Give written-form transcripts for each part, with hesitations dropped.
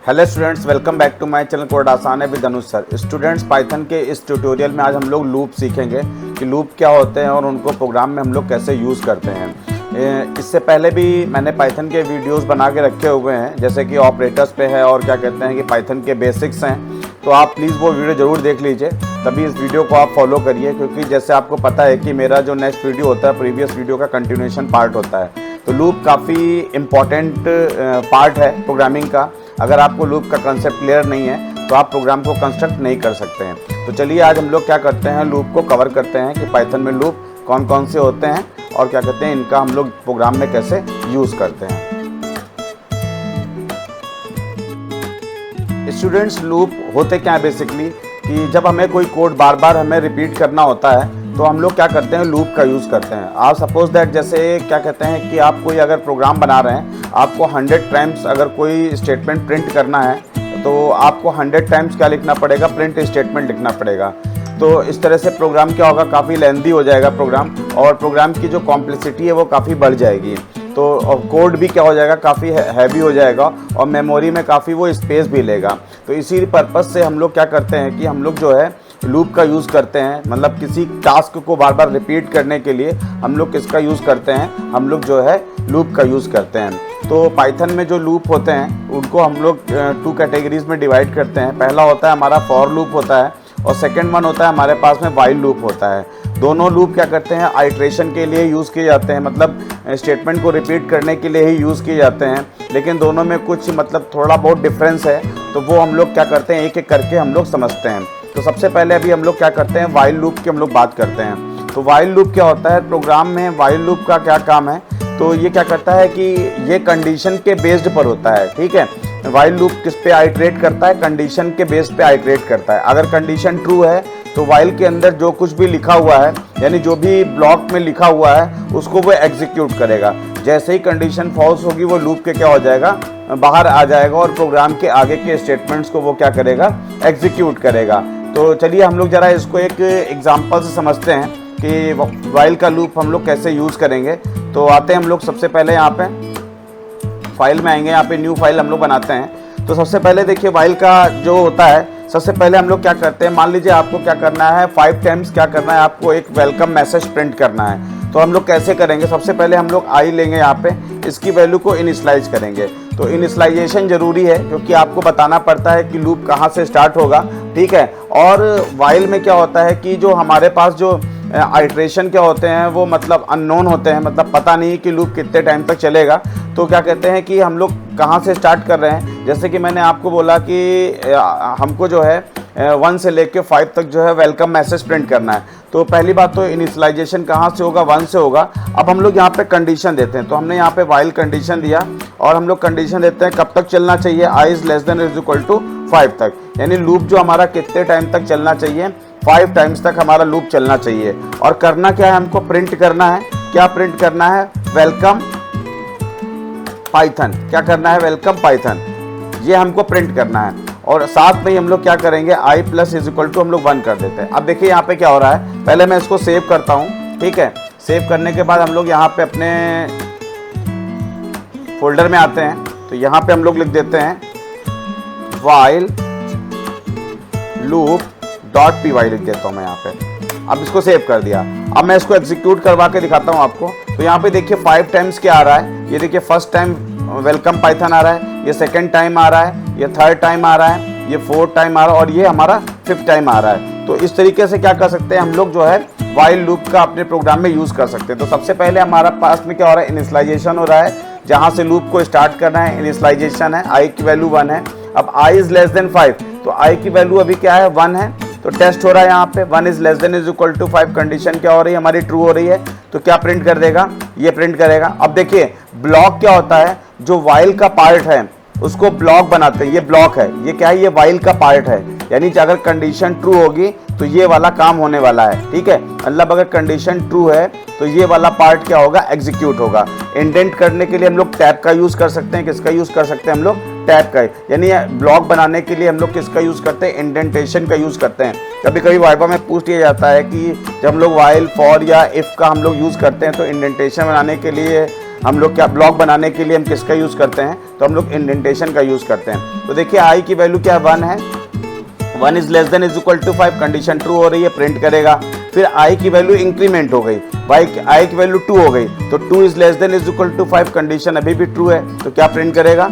Hello students, welcome back to my channel code आसान है with Anuj sir. Students, Python के इस ट्यूटोरियल में आज हम लोग लूप सीखेंगे कि लूप क्या होते हैं और उनको प्रोग्राम में हम लोग कैसे यूज़ करते हैं। इससे पहले भी मैंने पाइथन के वीडियोस बना के रखे हुए हैं, जैसे कि ऑपरेटर्स पे है और क्या कहते हैं कि पाइथन के बेसिक्स हैं। तो आप प्लीज़ वो वीडियो ज़रूर देख लीजिए, तभी इस वीडियो को आप फॉलो करिए, क्योंकि जैसे आपको पता है कि मेरा जो नेक्स्ट वीडियो होता है प्रीवियस वीडियो का कंटिन्यूएशन पार्ट होता है। तो लूप काफ़ी इम्पॉर्टेंट पार्ट है प्रोग्रामिंग का। अगर आपको लूप का कंसेप्ट क्लियर नहीं है तो आप प्रोग्राम को कंस्ट्रक्ट नहीं कर सकते हैं। तो चलिए आज हम लोग क्या करते हैं, लूप को कवर करते हैं कि पाइथन में लूप कौन कौन से होते हैं और क्या कहते हैं इनका हम लोग प्रोग्राम में कैसे यूज़ करते हैं। स्टूडेंट्स, लूप होते क्या है बेसिकली कि जब हमें कोई कोड बार बार हमें रिपीट करना होता है तो हम लोग क्या करते हैं, लूप का यूज़ करते हैं। आप सपोज दैट जैसे क्या कहते हैं कि आप कोई अगर प्रोग्राम बना रहे हैं, आपको 100 टाइम्स अगर कोई स्टेटमेंट प्रिंट करना है तो आपको 100 टाइम्स क्या लिखना पड़ेगा, प्रिंट स्टेटमेंट लिखना पड़ेगा। तो इस तरह से प्रोग्राम क्या होगा, काफ़ी लेंथी हो जाएगा प्रोग्राम, और प्रोग्राम की जो कॉम्प्लेक्सिटी है वो काफ़ी बढ़ जाएगी। तो कोड भी क्या हो जाएगा, काफ़ी हैवी हो जाएगा और मेमोरी में काफ़ी वो स्पेस भी लेगा। तो इसी पर्पज़ से हम लोग क्या करते हैं कि हम लोग जो है लूप का यूज़ करते हैं। मतलब किसी टास्क को बार बार रिपीट करने के लिए हम लोग किसका यूज़ करते हैं, हम लोग जो है लूप का यूज़ करते हैं। तो पाइथन में जो लूप होते हैं उनको हम लोग 2 कैटेगरीज में डिवाइड करते हैं। पहला होता है हमारा फॉर लूप होता है और सेकंड वन होता है हमारे पास में व्हाइल लूप होता है। दोनों लूप क्या करते हैं, आइट्रेशन के लिए यूज़ किए जाते हैं, मतलब स्टेटमेंट को रिपीट करने के लिए ही यूज़ किए जाते हैं। लेकिन दोनों में कुछ मतलब थोड़ा बहुत डिफरेंस है, तो वो हम लोग क्या करते हैं एक एक करके हम लोग समझते हैं। तो सबसे पहले अभी हम लोग क्या करते हैं, व्हाइल लूप की हम लोग बात करते हैं। तो व्हाइल लूप क्या होता है, प्रोग्राम में व्हाइल लूप का क्या काम है, तो ये क्या करता है कि ये कंडीशन के बेस्ड पर होता है। ठीक है, व्हाइल लूप किस पे आइट्रेट करता है, कंडीशन के बेस पे आइट्रेट करता है। अगर कंडीशन ट्रू है तो व्हाइल के अंदर जो कुछ भी लिखा हुआ है, यानी जो भी ब्लॉक में लिखा हुआ है उसको वो एग्जीक्यूट करेगा। जैसे ही कंडीशन फॉल्स होगी वो लूप के क्या हो जाएगा, बाहर आ जाएगा और प्रोग्राम के आगे के स्टेटमेंट्स को वो क्या करेगा, एग्जीक्यूट करेगा। तो चलिए हम लोग ज़रा इसको एक एग्जांपल से समझते हैं कि व्हाइल का लूप हम लोग कैसे यूज़ करेंगे। तो आते हैं हम लोग सबसे पहले यहाँ पे फाइल में आएंगे, यहाँ पे न्यू फाइल हम लोग बनाते हैं। तो सबसे पहले देखिए व्हाइल का जो होता है, सबसे पहले हम लोग क्या करते हैं, मान लीजिए आपको क्या करना है, 5 टाइम्स क्या करना है, आपको एक वेलकम मैसेज प्रिंट करना है। तो हम लोग कैसे करेंगे, सबसे पहले हम लोग आई लेंगे, यहाँ पे इसकी वैल्यू को इनिशियलाइज करेंगे। तो इनिशियलाइजेशन जरूरी है क्योंकि आपको बताना पड़ता है कि लूप कहाँ से स्टार्ट होगा। ठीक है, और व्हाइल में क्या होता है कि जो हमारे पास जो आइट्रेशन क्या होते हैं वो मतलब अननोन होते हैं, मतलब पता नहीं कि लूप कितने टाइम तक चलेगा। तो क्या कहते हैं कि हम लोग कहाँ से स्टार्ट कर रहे हैं, जैसे कि मैंने आपको बोला कि हमको जो है 1 से लेके 5 तक जो है वेलकम मैसेज प्रिंट करना है। तो पहली बात तो इनिशियलाइजेशन कहाँ से होगा, 1 से होगा। अब हम लोग यहाँ पे कंडीशन देते हैं, तो हमने यहाँ पे व्हाइल कंडीशन दिया और हम लोग कंडीशन देते हैं कब तक चलना चाहिए, i is less than or is equal to 5 तक। यानी लूप जो हमारा कितने टाइम तक चलना चाहिए, 5 टाइम्स तक हमारा लूप चलना चाहिए। और करना क्या है, हमको प्रिंट करना है, क्या प्रिंट करना है, वेलकम पाइथन। क्या करना है, वेलकम पाइथन, ये हमको प्रिंट करना है। और साथ में ही हम लोग क्या करेंगे, i plus is equal to हम लोग 1 कर देते हैं। अब देखिए यहाँ पे क्या हो रहा है, पहले मैं इसको सेव करता हूँ। ठीक है, सेव करने के बाद हम लोग यहाँ पे अपने फोल्डर में आते हैं। तो यहाँ पे हम लोग लिख देते हैं व्हाइल लूप .py लिख देता हूँ मैं यहाँ पे। अब इसको सेव कर दिया। अब मैं इसको एग्जीक्यूट करवा के दिखाता हूँ आपको। तो यहाँ पे देखिए 5 टाइम्स क्या आ रहा है, ये देखिए फर्स्ट टाइम वेलकम पाइथन आ रहा है, ये सेकंड टाइम आ रहा है, ये थर्ड टाइम आ रहा है, ये 4th टाइम आ रहा है और ये हमारा 5th टाइम आ रहा है। तो इस तरीके से क्या कर सकते हैं हम लोग जो है व्हाइल लूप का अपने प्रोग्राम में यूज़ कर सकते हैं। तो सबसे पहले हमारा पास में क्या हो रहा है, इनिशियलाइजेशन हो रहा है, जहाँ से लूप को स्टार्ट करना है इनिशियलाइजेशन है, i की वैल्यू 1 है। अब i इज लेस देन 5, तो i की वैल्यू अभी क्या है, 1 है। तो टेस्ट हो रहा है यहाँ पे 1 is less than is equal to 5, condition क्या हो रही है हमारी, ट्रू हो रही है। तो क्या प्रिंट कर देगा, ये प्रिंट करेगा। अब देखिए ब्लॉक क्या होता है, जो व्हाइल का पार्ट है उसको ब्लॉक बनाते हैं, ये ब्लॉक है, ये क्या है, ये व्हाइल का पार्ट है। यानी अगर कंडीशन ट्रू होगी तो ये वाला काम होने वाला है। ठीक है, मतलब अगर कंडीशन ट्रू है तो ये वाला पार्ट क्या होगा, एग्जीक्यूट होगा। इंडेंट करने के लिए हम लोग टैब का यूज़ कर सकते हैं, किसका यूज़ कर सकते हैं हम लोग, टैब का। यानी ब्लॉक बनाने के लिए हम लोग किसका यूज़ करते हैं, इंडेंटेशन का यूज़ करते हैं। कभी कभी वाइवा में पूछ लिया जाता है कि जब हम लोग व्हाइल, फॉर या इफ़ का हम लोग यूज़ करते हैं तो इंडेंटेशन बनाने के लिए हम लोग क्या ब्लॉक बनाने के लिए हम किसका यूज़ करते हैं, तो हम लोग इंडेंटेशन का यूज़ करते हैं। तो देखिए आई की वैल्यू क्या 1 है, 1 is less than is equal to 5, condition true हो रही है, प्रिंट करेगा। फिर आई की वैल्यू इंक्रीमेंट हो गई, आई की वैल्यू 2 हो गई, तो 2 is less than is equal to 5, condition अभी भी ट्रू है, तो क्या प्रिंट करेगा,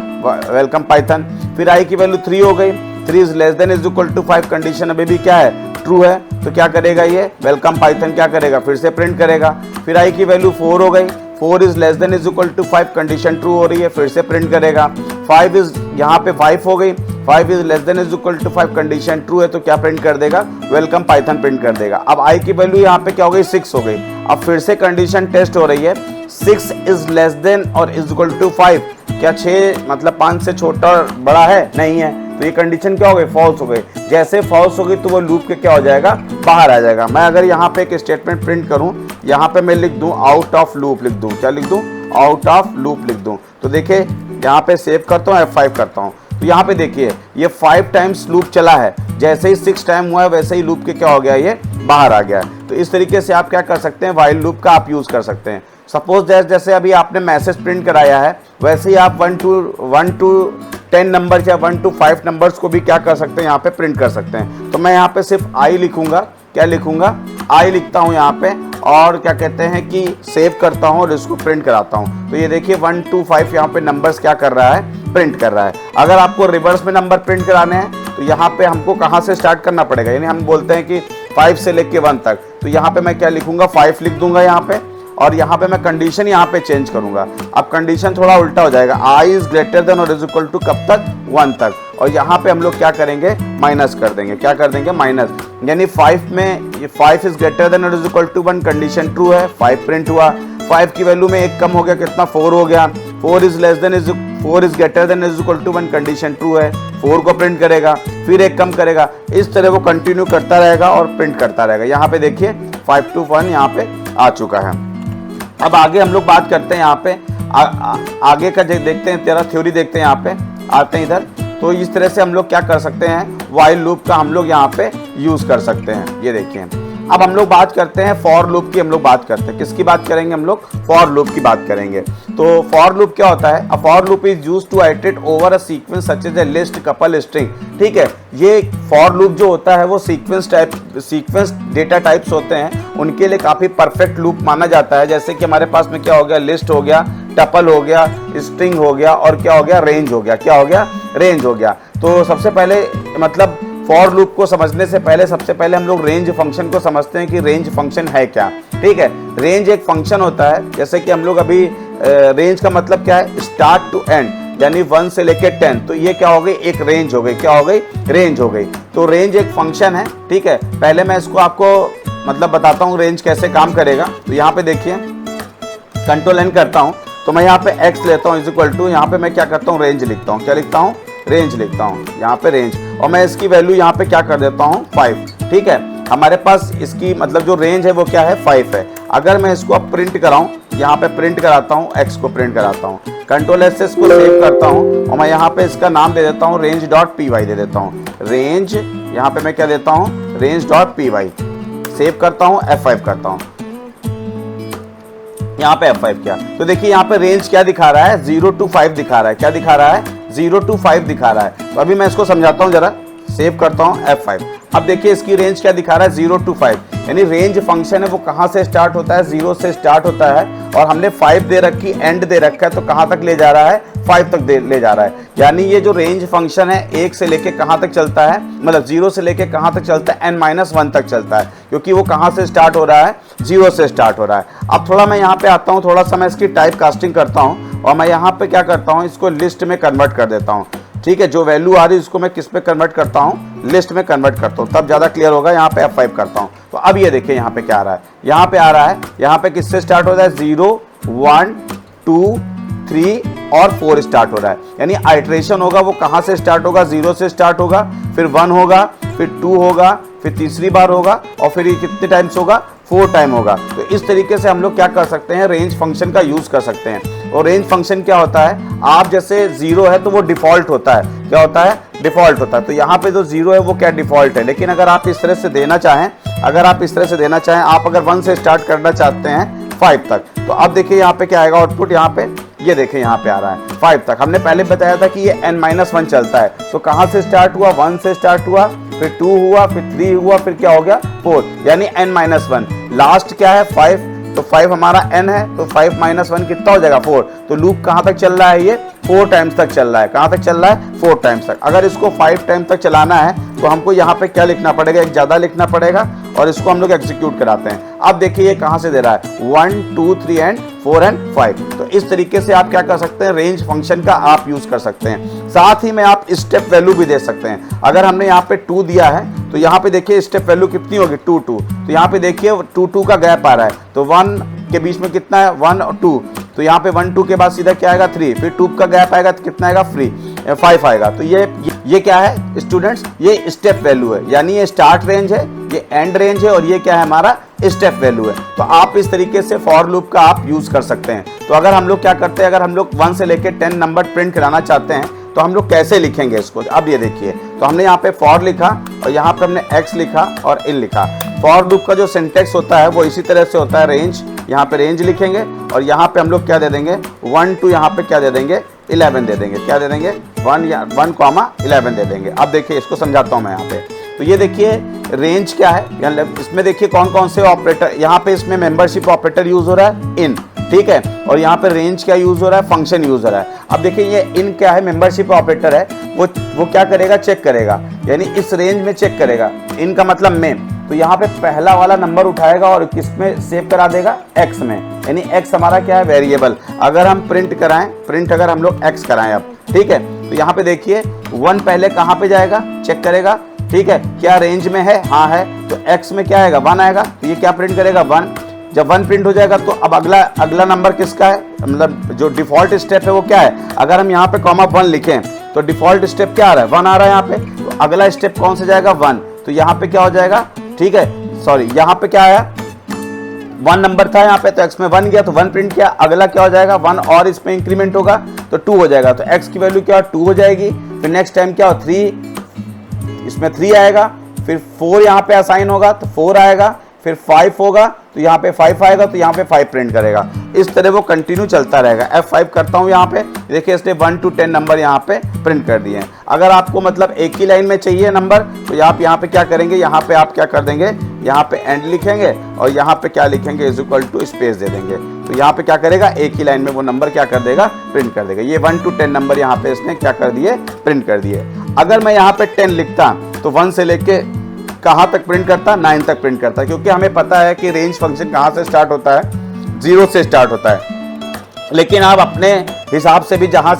वेलकम पाइथन। फिर आई की वैल्यू 3 हो गई, 3 is less than is equal to 5, condition अभी भी क्या है, ट्रू है, तो क्या करेगा ये वेलकम पाइथन क्या करेगा, फिर से प्रिंट करेगा। फिर आई की वैल्यू 4 हो गई, 4 is less than is equal to 5, condition true हो रही है, फिर से प्रिंट करेगा। 5 इज यहाँ पे 5 हो गई, 5 is less than is equal to 5, condition true है, तो क्या प्रिंट कर देगा, वेलकम पाइथन प्रिंट कर देगा। अब आई की वैल्यू यहाँ पे क्या हो गई, 6 हो गई। अब फिर से कंडीशन टेस्ट हो रही है, 6 इज लेस देन और इज इक्वल टू 5, क्या 6 मतलब 5 से छोटा और बड़ा है, नहीं है, तो ये कंडीशन क्या हो गई, फॉल्स हो गई। जैसे फॉल्स हो गई तो वो लूप के क्या हो जाएगा, बाहर आ जाएगा। मैं अगर यहाँ पे एक स्टेटमेंट प्रिंट करूँ, यहाँ पे मैं लिख दूँ आउट ऑफ लूप लिख दूँ, क्या लिख दूँ, आउट ऑफ लूप लिख दूँ। तो देखिए यहाँ पे सेव करता हूँ, F5 करता हूँ, तो यहाँ पे देखिए ये 5 टाइम्स लूप चला है, जैसे ही 6 टाइम हुआ है वैसे ही लूप के क्या हो गया, ये बाहर आ गया है। तो इस तरीके से आप क्या कर सकते हैं, व्हाइल लूप का आप यूज़ कर सकते हैं। सपोज जैसे अभी आपने मैसेज प्रिंट कराया है, वैसे ही आप 1 to 10 नंबर या 1 to 5 नंबर्स को भी क्या कर सकते हैं, यहाँ पे प्रिंट कर सकते हैं। तो मैं यहाँ पे सिर्फ आई लिखूंगा, क्या लिखूंगा, आई लिखता हूँ यहाँ पे, और क्या कहते हैं कि सेव करता हूँ और इसको प्रिंट कराता हूँ। तो ये देखिए 1 to 5 यहाँ पे नंबर्स क्या कर रहा है, प्रिंट कर रहा है। अगर आपको रिवर्स में नंबर प्रिंट कराने हैं तो यहाँ पे हमको कहाँ से स्टार्ट करना पड़ेगा, यानी हम बोलते हैं कि 5 से लेके 1 तक, तो यहाँ पे मैं क्या लिखूंगा, 5 लिख दूंगा यहाँ पे, और यहाँ पे मैं कंडीशन यहाँ पे चेंज करूंगा। अब कंडीशन थोड़ा उल्टा हो जाएगा, आई इज ग्रेटर देन और इज इक्वल टू कब तक, 1 तक, और यहाँ पे हम लोग क्या करेंगे, माइनस कर देंगे, क्या कर देंगे, माइनस, यानी 5 में ये 5 इज ग्रेटर देन और is equal to 1, condition true है, 5 प्रिंट हुआ। 5 की वैल्यू में एक कम हो गया, कितना, 4 हो गया, 4 is greater than is equal to 1, condition true है, 4 को प्रिंट करेगा, फिर एक कम करेगा, इस तरह वो कंटिन्यू करता रहेगा और प्रिंट करता रहेगा। यहाँ पे देखिए 5 to 1 यहाँ पे आ चुका है। अब आगे हम लोग बात करते हैं, यहाँ पे आगे का देखते हैं, तेरा थ्योरी देखते हैं, यहाँ पे आते हैं इधर। तो इस तरह से हम लोग क्या कर सकते हैं, व्हाइल लूप का हम लोग यहाँ पे यूज कर सकते हैं। ये देखिए अब हम लोग बात करते हैं फॉर लूप की, हम लोग बात करते हैं, किसकी बात करेंगे, हम लोग फॉर लूप की बात करेंगे। तो फॉर लूप क्या होता है, a for loop is used to iterate over a sequence such as a list, couple, string. ठीक है, ये फॉर लूप जो होता है वो सीक्वेंस डेटा टाइप्स होते हैं, उनके लिए काफी परफेक्ट लूप माना जाता है। जैसे कि हमारे पास में क्या हो गया, लिस्ट हो गया, टपल हो गया, स्ट्रिंग हो गया, और क्या हो गया, रेंज हो गया, क्या हो गया, रेंज हो गया। तो सबसे पहले मतलब फॉर लूप को समझने से पहले सबसे पहले हम लोग रेंज फंक्शन को समझते हैं कि रेंज फंक्शन है क्या। ठीक है, रेंज एक फंक्शन होता है, जैसे कि हम लोग अभी रेंज का मतलब क्या है, स्टार्ट टू एंड, यानी 1 से लेके 10, तो ये क्या हो गई, एक रेंज हो गई, क्या हो गई, रेंज हो गई। तो रेंज एक फंक्शन है। ठीक है, पहले मैं इसको आपको मतलब बताता हूँ रेंज कैसे काम करेगा। तो यहाँ पे देखिए कंट्रोल एन करता हूँ, तो मैं यहाँ पे x लेता हूँ इज इक्वल टू, यहाँ पे मैं क्या करता हूँ, रेंज लिखता हूँ, क्या लिखता हूँ, रेंज लिखता हूँ, यहाँ पे रेंज, और मैं इसकी वैल्यू यहाँ पे क्या कर देता हूँ, 5। ठीक है, हमारे पास इसकी मतलब जो रेंज है वो क्या है, 5 है। अगर मैं इसको अब प्रिंट कराऊँ, यहाँ पे प्रिंट कराता हूँ, x को प्रिंट कराता हूँ, कंट्रोल एस से इसको सेव करता हूँ, और मैं यहाँ पे इसका नाम दे देता हूँ रेंज डॉट पी वाई दे देता हूँ, रेंज, यहाँ पे मैं क्या देता हूँ, range dot P Y, save करता हूँ, F5 करता हूँ, यहाँ पे F5 किया। तो देखिए यहाँ पे रेंज क्या दिखा रहा है, 0 to 5 दिखा रहा है, क्या दिखा रहा है, 0 to 5 दिखा रहा है। तो अभी मैं इसको समझाता हूँ जरा, सेव करता हूँ, F5। अब देखिए इसकी रेंज क्या दिखा रहा है, 0 to 5, यानी रेंज फंक्शन है वो कहाँ से स्टार्ट होता है, 0 से स्टार्ट होता है, और हमने 5 दे रखी, एंड दे रखा है, तो कहाँ तक ले जा रहा है, 5 तक ले जा रहा है। यानी ये जो रेंज फंक्शन है 1 से लेके कहाँ तक चलता है, मतलब 0 से लेके कहाँ तक चलता है, n-1 तक चलता है, क्योंकि वो कहाँ से स्टार्ट हो रहा है, 0 से स्टार्ट हो रहा है। अब थोड़ा मैं यहाँ पे आता हूँ, थोड़ा सा मैं इसकी टाइप कास्टिंग करता हूँ, और मैं यहाँ पे क्या करता हूँ, इसको लिस्ट में कन्वर्ट कर देता हूँ। ठीक है, जो वैल्यू आ रही है उसको मैं किस पे कन्वर्ट करता हूँ, लिस्ट में कन्वर्ट करता हूँ, तब ज़्यादा क्लियर होगा। यहाँ पे F5 करता हूँ, तो अब ये देखिए यहाँ पे क्या आ रहा है, यहाँ पे आ रहा है, यहाँ पे किससे स्टार्ट होता है, 0, 1, 2, 3 और 4 स्टार्ट हो रहा है। यानी आइट्रेशन होगा वो कहाँ से स्टार्ट होगा, 0 से स्टार्ट होगा, फिर 1 होगा, फिर 2 होगा, फिर तीसरी बार होगा, और फिर ये कितने टाइम्स होगा, 4 टाइम होगा। तो इस तरीके से हम लोग क्या कर सकते हैं, रेंज फंक्शन का यूज़ कर सकते हैं। और रेंज फंक्शन क्या होता है, आप जैसे 0 है तो वो डिफ़ॉल्ट होता है, क्या होता है, डिफ़ॉल्ट होता है। तो यहाँ पे जो 0 है वो क्या डिफ़ॉल्ट है, लेकिन अगर आप इस तरह से देना चाहें, आप अगर 1 से स्टार्ट करना चाहते हैं 5 तक, तो अब देखिए यहाँ पे क्या आएगा आउटपुट, यहाँ पे ये देखिए यहाँ पे आ रहा है 5 तक। हमने पहले बताया था कि ये n-1 चलता है, तो कहाँ से स्टार्ट हुआ, 1 से स्टार्ट हुआ, फिर 2 हुआ, फिर 3 हुआ, फिर क्या हो गया 4, यानी n-1। लास्ट क्या है 5, तो 5 हमारा n है, तो 5 - 1 कितना हो जाएगा 4। तो लूप कहाँ तक चल रहा है, ये 4 टाइम्स तक चल रहा है। कहाँ तक चल रहा है 4 टाइम्स तक। अगर इसको 5 टाइम तक चलाना है तो हमको यहाँ पे क्या लिखना पड़ेगा, एक ज़्यादा लिखना पड़ेगा, और इसको हम लोग एग्जीक्यूट कराते हैं। अब देखिए ये कहाँ से दे रहा है 1 2 3 एंड 4 एंड 5। तो इस तरीके से आप क्या कर सकते हैं, रेंज फंक्शन का आप यूज़ कर सकते हैं। साथ ही में आप स्टेप वैल्यू भी दे सकते हैं। अगर हमने यहाँ पे 2 दिया है तो यहाँ पे देखिए स्टेप वैल्यू कितनी होगी 2 2, तो यहाँ पे देखिए 2 2 का गैप आ रहा है, तो 1 के बीच में कितना है 1 और 2, तो यहाँ पे 1 2 के बाद सीधा क्या आएगा 3, फिर 2 का गैप आएगा तो कितना आएगा 5 आएगा। तो ये क्या है स्टूडेंट्स, ये स्टेप वैल्यू है, यानी ये स्टार्ट रेंज है, ये एंड रेंज है, और ये क्या है हमारा स्टेप वैल्यू है। तो आप इस तरीके से फॉर लूप का आप यूज कर सकते हैं। तो अगर हम लोग क्या करते हैं, अगर हम लोग 1 से लेकर 10 नंबर प्रिंट कराना चाहते हैं तो हम लोग कैसे लिखेंगे इसको। अब ये देखिए, तो हमने यहाँ पे फॉर लिखा और यहाँ पे हमने एक्स लिखा और इन लिखा। फॉर लूप का जो सिंटेक्स होता है वो इसी तरह से होता है, रेंज, यहाँ पे रेंज लिखेंगे और यहाँ पे हम लोग क्या दे देंगे 1 2, यहाँ पे क्या दे देंगे 11 दे देंगे। क्या दे देंगे 1,11 दे देंगे। अब देखिए इसको समझाता हूँ मैं यहाँ पे। तो ये देखिए रेंज क्या है, इसमें देखिए कौन कौन से ऑपरेटर, यहाँ पे इसमें मेंबरशिप ऑपरेटर यूज हो रहा है इन, ठीक है, और यहाँ पे रेंज क्या यूज हो रहा है, फंक्शन यूज हो रहा है। अब देखिए ये इन क्या है, मेंबरशिप ऑपरेटर है, वो क्या करेगा, चेक करेगा, यानी इस रेंज में चेक करेगा। इन का मतलब में, तो यहाँ पे पहला वाला नंबर उठाएगा और किसमें सेव करा देगा, एक्स में, यानी एक्स हमारा क्या है वेरिएबल। अगर हम प्रिंट कराएं, प्रिंट अगर हम लोग एक्स कराएं अब, ठीक है, तो यहाँ पे देखिए 1 पहले कहाँ पे जाएगा, चेक करेगा, ठीक है, क्या रेंज में है, हाँ है, तो एक्स में क्या आएगा 1 आएगा, तो ये क्या प्रिंट करेगा 1। जब 1 प्रिंट हो जाएगा तो अब अगला नंबर किसका है, मतलब जो डिफॉल्ट स्टेप है वो क्या है। अगर हम यहाँ पे कॉमा 1 लिखें तो डिफॉल्ट स्टेप क्या आ रहा है 1 आ रहा है यहाँ पे, तो अगला स्टेप कौन सा जाएगा 1, तो यहाँ पे क्या हो जाएगा, ठीक है, सॉरी यहाँ पे क्या आया 1 नंबर था यहाँ पे, तो x में 1 गया तो 1 प्रिंट किया। अगला क्या हो जाएगा 1 और इसमें इंक्रीमेंट होगा तो 2 हो जाएगा, तो x की वैल्यू क्या 2 हो जाएगी। फिर नेक्स्ट टाइम क्या हो 3, इसमें 3 आएगा, फिर 4 यहाँ पे असाइन होगा तो 4 आएगा, फिर 5 होगा तो यहाँ पे 5 आएगा, तो यहाँ पे 5 प्रिंट करेगा। इस तरह वो कंटिन्यू चलता रहेगा। F5 करता हूँ यहाँ पे, देखिए इसने 1 to 10 नंबर यहाँ पे प्रिंट कर दिए हैं। अगर आपको मतलब एक ही लाइन में चाहिए नंबर तो आप यहाँ पे क्या करेंगे, यहाँ पे आप क्या कर देंगे, यहाँ पे एंड लिखेंगे और यहाँ पे क्या लिखेंगे इक्वल टू स्पेस दे देंगे। तो यहाँ पे क्या करेगा, एक ही लाइन में वो नंबर क्या कर देगा, प्रिंट कर देगा। ये 1 to 10 नंबर यहाँ पे इसने क्या कर दिए, प्रिंट कर दिए। अगर मैं यहाँ पे 10 लिखता तो 1 से लेके कहाँ तक प्रिंट करता, 9 तक प्रिंट करता, क्योंकि हमें पता है कि रेंज फंक्शन कहाँ से स्टार्ट होता है, 0 से स्टार्ट होता है। लेकिन आप अपने हिसाब से भी जहाँ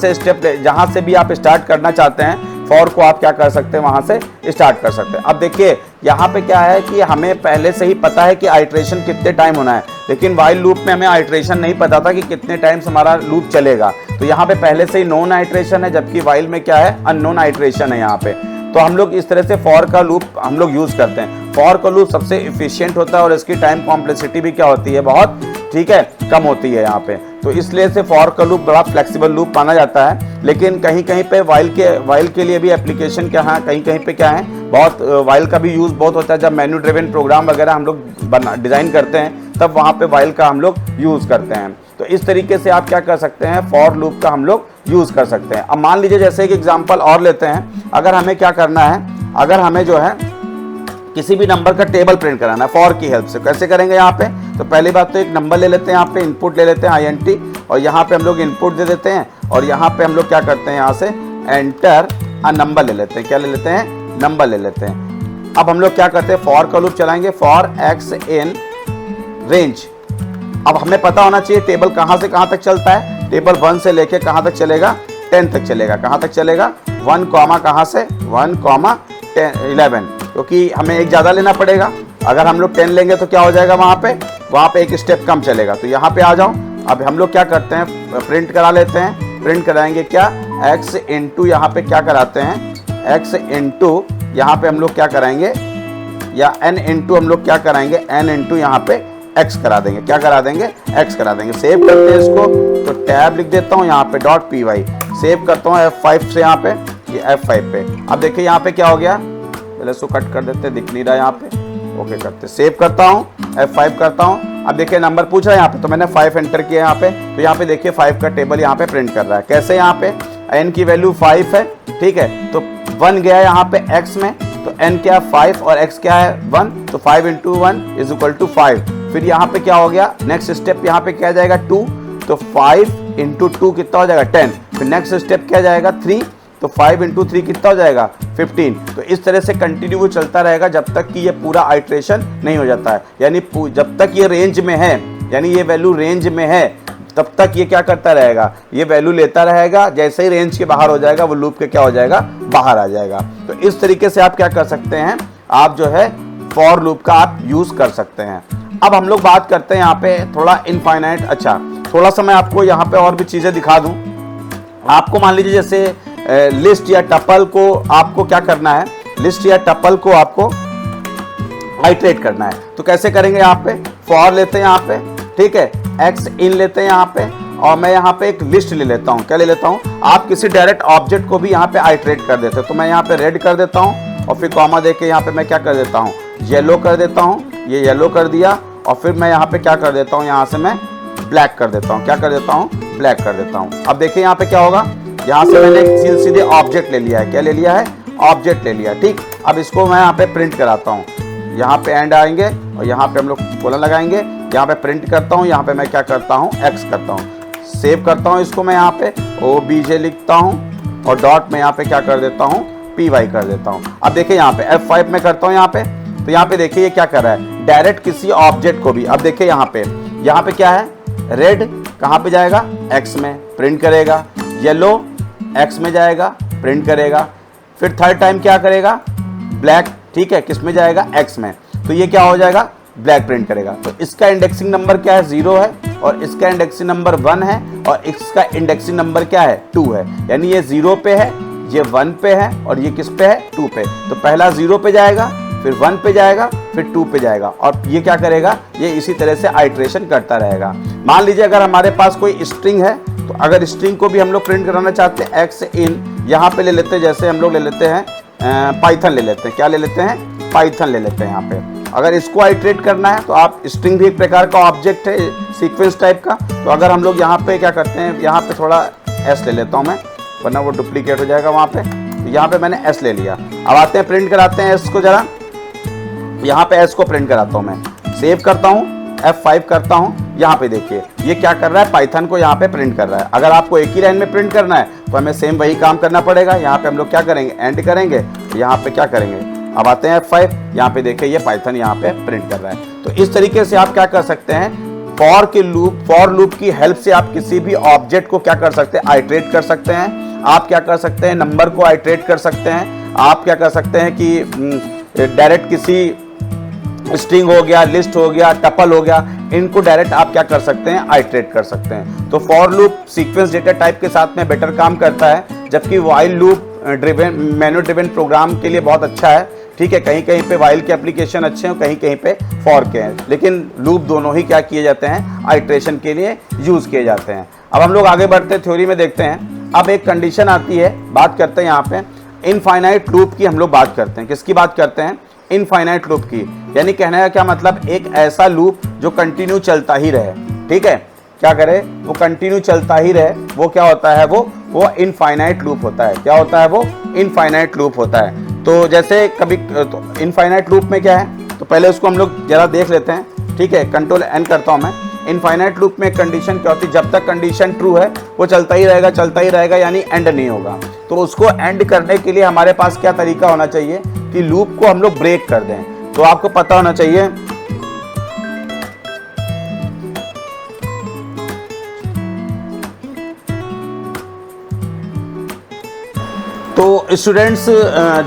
से भी आप स्टार्ट करना चाहते हैं फॉर को आप क्या कर सकते हैं, वहाँ से स्टार्ट कर सकते हैं। अब देखिए यहाँ पे क्या है कि हमें पहले से ही पता है कि आइट्रेशन कितने टाइम होना है, लेकिन वाइल लूप में हमें आइट्रेशन नहीं पता था कि कितने टाइम्स हमारा लूप चलेगा। तो यहाँ पे पहले से ही नोन आइट्रेशन है, जबकि वाइल में क्या है अननोन आइट्रेशन है यहाँ पे। तो हम लोग इस तरह से फॉर का लूप हम लोग यूज़ करते हैं। फॉर का लूप सबसे इफिशिएंट होता है और इसकी टाइम कॉम्प्लेक्सिटी भी क्या होती है, बहुत, ठीक है, कम होती है यहाँ पे। तो इसलिए से फॉर का लूप बड़ा फ्लेक्सिबल लूप माना जाता है। लेकिन कहीं कहीं पे वाइल के लिए भी एप्लीकेशन क्या है, कहीं कहीं पे क्या है, बहुत वाइल का भी यूज़ बहुत होता है। जब मेन्यू ड्रिवन प्रोग्राम वगैरह हम लोग डिज़ाइन करते हैं तब वहाँ पे वाइल का हम लोग यूज़ करते हैं। तो इस तरीके से आप क्या कर सकते हैं, फॉर लूप का हम लोग यूज़ कर सकते हैं। अब मान लीजिए जैसे एक एग्जांपल और लेते हैं, अगर हमें क्या करना है, अगर हमें जो है किसी भी नंबर का टेबल प्रिंट कराना है फॉर की हेल्प से, कैसे करेंगे यहाँ पे। तो पहली बात तो एक नंबर ले लेते हैं, यहाँ पे इनपुट ले लेते हैं INT, और यहाँ पे हम लोग इनपुट दे देते हैं और यहाँ पे हम लोग क्या करते हैं, यहाँ से एंटर अ नंबर ले लेते हैं। क्या ले लेते हैं, नंबर ले लेते हैं। अब हम लोग क्या करते हैं, फॉर का लूप चलाएंगे, फॉर x इन रेंज। अब हमें पता होना चाहिए टेबल कहाँ से कहाँ तक चलता है। टेबल 1 से लेके कहाँ तक चलेगा, 10 तक चलेगा। कहाँ तक चलेगा, 1 कॉमा कहाँ से, 1 कॉमा 11, क्योंकि हमें एक ज़्यादा लेना पड़ेगा। अगर हम लोग 10 लेंगे तो क्या हो जाएगा, वहाँ पे एक स्टेप कम चलेगा। तो यहाँ पे आ जाओ। अब हम लोग क्या करते हैं, प्रिंट करा लेते हैं। प्रिंट कराएंगे क्या, x इंटू, यहाँ पे क्या कराते हैं, x इंटू, यहाँ पे हम लोग क्या कराएंगे, या n इंटू हम लोग क्या कराएंगे, n इंटू यहाँ पे x करा देंगे। क्या करा देंगे, x करा देंगे। सेव करते हैं इसको, तो टैब लिख देता हूँ यहाँ पे .py, सेव करता हूँ F5 से, यहाँ पे ये F5 पे। अब देखिए यहाँ पे क्या हो गया, पहले इसको कट कर देते हैं, दिख नहीं रहा यहाँ पे, ओके करते, सेव करता हूँ, F5 करता हूँ। अब देखिए नंबर पूछ रहा है यहाँ पे, तो मैंने 5 एंटर किया यहाँ पे, तो यहाँ पे देखिए 5 का टेबल यहाँ पे प्रिंट कर रहा है। कैसे? यहाँ पे n की वैल्यू 5 है, ठीक है, तो 1 गया यहाँ पे x में, तो n क्या है 5 और x क्या है 1, तो 5 × 1 इज इक्वल टू 5। फिर यहाँ पे क्या हो गया, नेक्स्ट स्टेप यहाँ पे क्या जाएगा 2, तो 5 × 2 कितना हो जाएगा 10। फिर नेक्स्ट स्टेप क्या जाएगा 3, तो 5 × 3 कितना हो जाएगा 15। तो इस तरह से कंटिन्यू वो चलता रहेगा जब तक कि ये पूरा आइट्रेशन नहीं हो जाता है, यानी जब तक ये रेंज में है, यानी ये वैल्यू रेंज में है, तब तक ये क्या करता रहेगा, ये वैल्यू लेता रहेगा। जैसे ही रेंज के बाहर हो जाएगा वो लूप के क्या हो जाएगा, बाहर आ जाएगा। तो इस तरीके से आप क्या कर सकते हैं, आप जो है फॉर लूप का आप यूज कर सकते हैं। अब हम लोग बात करते हैं यहाँ पे थोड़ा इनफाइनाइट। अच्छा, थोड़ा सा मैं आपको यहाँ पे और भी चीजें दिखा दूं। आपको मान लीजिए जैसे लिस्ट या टपल को आपको क्या करना है, लिस्ट या टपल को आपको आइट्रेट करना है। तो कैसे करेंगे, यहाँ पे फॉर लेते हैं यहाँ पे, ठीक है, एक्स इन लेते हैं यहाँ पे, और मैं यहाँ पे एक लिस्ट ले लेता हूँ। क्या ले लेता हूँ, आप किसी डायरेक्ट ऑब्जेक्ट को भी यहाँ पे आइट्रेट कर देते हो। तो मैं यहाँ पे रेड कर देता हूँ और फिर कॉमा दे के यहाँ पे मैं क्या कर देता हूँ, येलो कर देता हूँ। ये येलो कर दिया और फिर मैं यहाँ पे क्या कर देता हूँ, यहाँ से मैं ब्लैक कर देता हूँ। क्या कर देता हूँ, ब्लैक कर देता हूँ। अब देखिए यहाँ पे क्या होगा, यहाँ से मैंने सीधे ऑब्जेक्ट ले लिया है। क्या ले लिया है, ऑब्जेक्ट ले लिया, ठीक। अब इसको मैं यहाँ पे प्रिंट कराता हूँ। यहाँ पे एंड आएंगे और यहाँ पे हम लोग कोलन लगाएंगे। यहाँ पे प्रिंट करता हूँ, यहाँ पे मैं क्या करता हूँ, एक्स करता हूँ, सेव करता हूँ इसको मैं यहाँ पे OBJ लिखता हूँ और डॉट में यहाँ पे क्या कर देता हूँ, PY कर देता हूँ। अब देखिए यहाँ पे F5 में करता हूँ यहाँ पे, तो यहाँ पे देखिए ये क्या कर रहा है, डायरेक्ट किसी ऑब्जेक्ट को भी। अब देखिए यहाँ पे क्या है, रेड कहाँ पे जाएगा, एक्स में प्रिंट करेगा, येलो एक्स में जाएगा प्रिंट करेगा, फिर थर्ड टाइम क्या करेगा, ब्लैक, ठीक है, किस में जाएगा, एक्स में, तो ये क्या हो जाएगा, ब्लैक प्रिंट करेगा। तो इसका इंडेक्सिंग नंबर क्या है, 0 है, और इसका इंडेक्सिंग नंबर 1 है, और इसका इंडेक्सिंग नंबर क्या है, 2 है। यानी ये 0 पे है, ये 1 पे है, और ये किस पे है, 2 पे। तो पहला 0 पे जाएगा, फिर 1 पे जाएगा, फिर 2 पे जाएगा, और ये क्या करेगा, ये इसी तरह से आइट्रेशन करता रहेगा। मान लीजिए अगर हमारे पास कोई स्ट्रिंग है, तो अगर स्ट्रिंग को भी हम लोग प्रिंट कराना चाहते हैं, एक्स इन यहाँ पे ले लेते हैं, जैसे हम लोग ले लेते हैं पाइथन ले लेते हैं। क्या ले लेते हैं, पाइथन ले लेते हैं। यहाँ पे अगर इसको आइट्रेट करना है तो आप, स्ट्रिंग भी एक प्रकार का ऑब्जेक्ट है, सीक्वेंस टाइप का। तो अगर हम लोग यहाँ पे क्या करते हैं, यहाँ पे थोड़ा एस ले लेता हूँ मैं, वरना वो डुप्लीकेट हो जाएगा वहाँ पे। तो यहाँ पे मैंने एस ले लिया। अब आते हैं प्रिंट कराते हैं एस को जरा, यहाँ पे एस को प्रिंट कराता हूँ मैं, सेव करता हूँ, F5 करता हूँ। यहाँ पे देखिए ये क्या कर रहा है, पाइथन को यहाँ पे प्रिंट कर रहा है। अगर आपको एक ही लाइन में प्रिंट करना है तो हमें सेम वही काम करना पड़ेगा। यहाँ पे हम लोग क्या करेंगे, एंड करेंगे, यहाँ पे क्या करेंगे, अब आते हैं F5, यहाँ पे देखिए ये पाइथन यहाँ पे प्रिंट कर रहा है। तो इस तरीके से आप क्या कर सकते हैं, फॉर लूप की हेल्प से आप किसी भी ऑब्जेक्ट को क्या कर सकते हैं, आइट्रेट कर सकते हैं। आप क्या कर सकते हैं, नंबर को आइट्रेट कर सकते हैं। आप क्या कर सकते हैं कि डायरेक्ट किसी स्ट्रिंग हो गया, लिस्ट हो गया, टपल हो गया, इनको डायरेक्ट आप क्या कर सकते हैं, आइट्रेट कर सकते हैं। तो for loop sequence data type के साथ में बेटर काम करता है, जबकि while loop driven, manual driven program के लिए बहुत अच्छा है। ठीक है, कहीं कहीं पे व्हाइल के एप्लीकेशन अच्छे हैं, कहीं कहीं पे फॉर के हैं, लेकिन लूप दोनों ही क्या किए जाते हैं, आइट्रेशन के लिए यूज किए जाते हैं। अब हम लोग आगे बढ़ते थ्योरी में देखते हैं। अब एक कंडीशन आती है, बात करते हैं यहाँ पे इनफाइनाइट लूप की। हम लोग बात करते हैं, किसकी बात करते हैं, इनफाइनाइट लूप की। यानी कहने का क्या मतलब, एक ऐसा लूप जो कंटिन्यू चलता ही रहे। ठीक है, क्या करे, वो कंटिन्यू चलता ही रहे, वो क्या होता है, वो इनफाइनाइट लूप होता है। क्या होता है, वो इनफाइनाइट लूप होता है। तो जैसे कभी तो इनफाइनाइट लूप में क्या है, तो पहले उसको हम लोग जरा देख लेते हैं। ठीक है, कंट्रोल एन करता हूं मैं। इनफाइनाइट लूप में कंडीशन क्या होती है, जब तक कंडीशन ट्रू है वो चलता ही रहेगा, यानी एंड नहीं होगा। तो उसको एंड करने के लिए हमारे पास क्या तरीका होना चाहिए कि लूप को हम लोग ब्रेक कर दें। तो आपको पता होना चाहिए तो स्टूडेंट्स,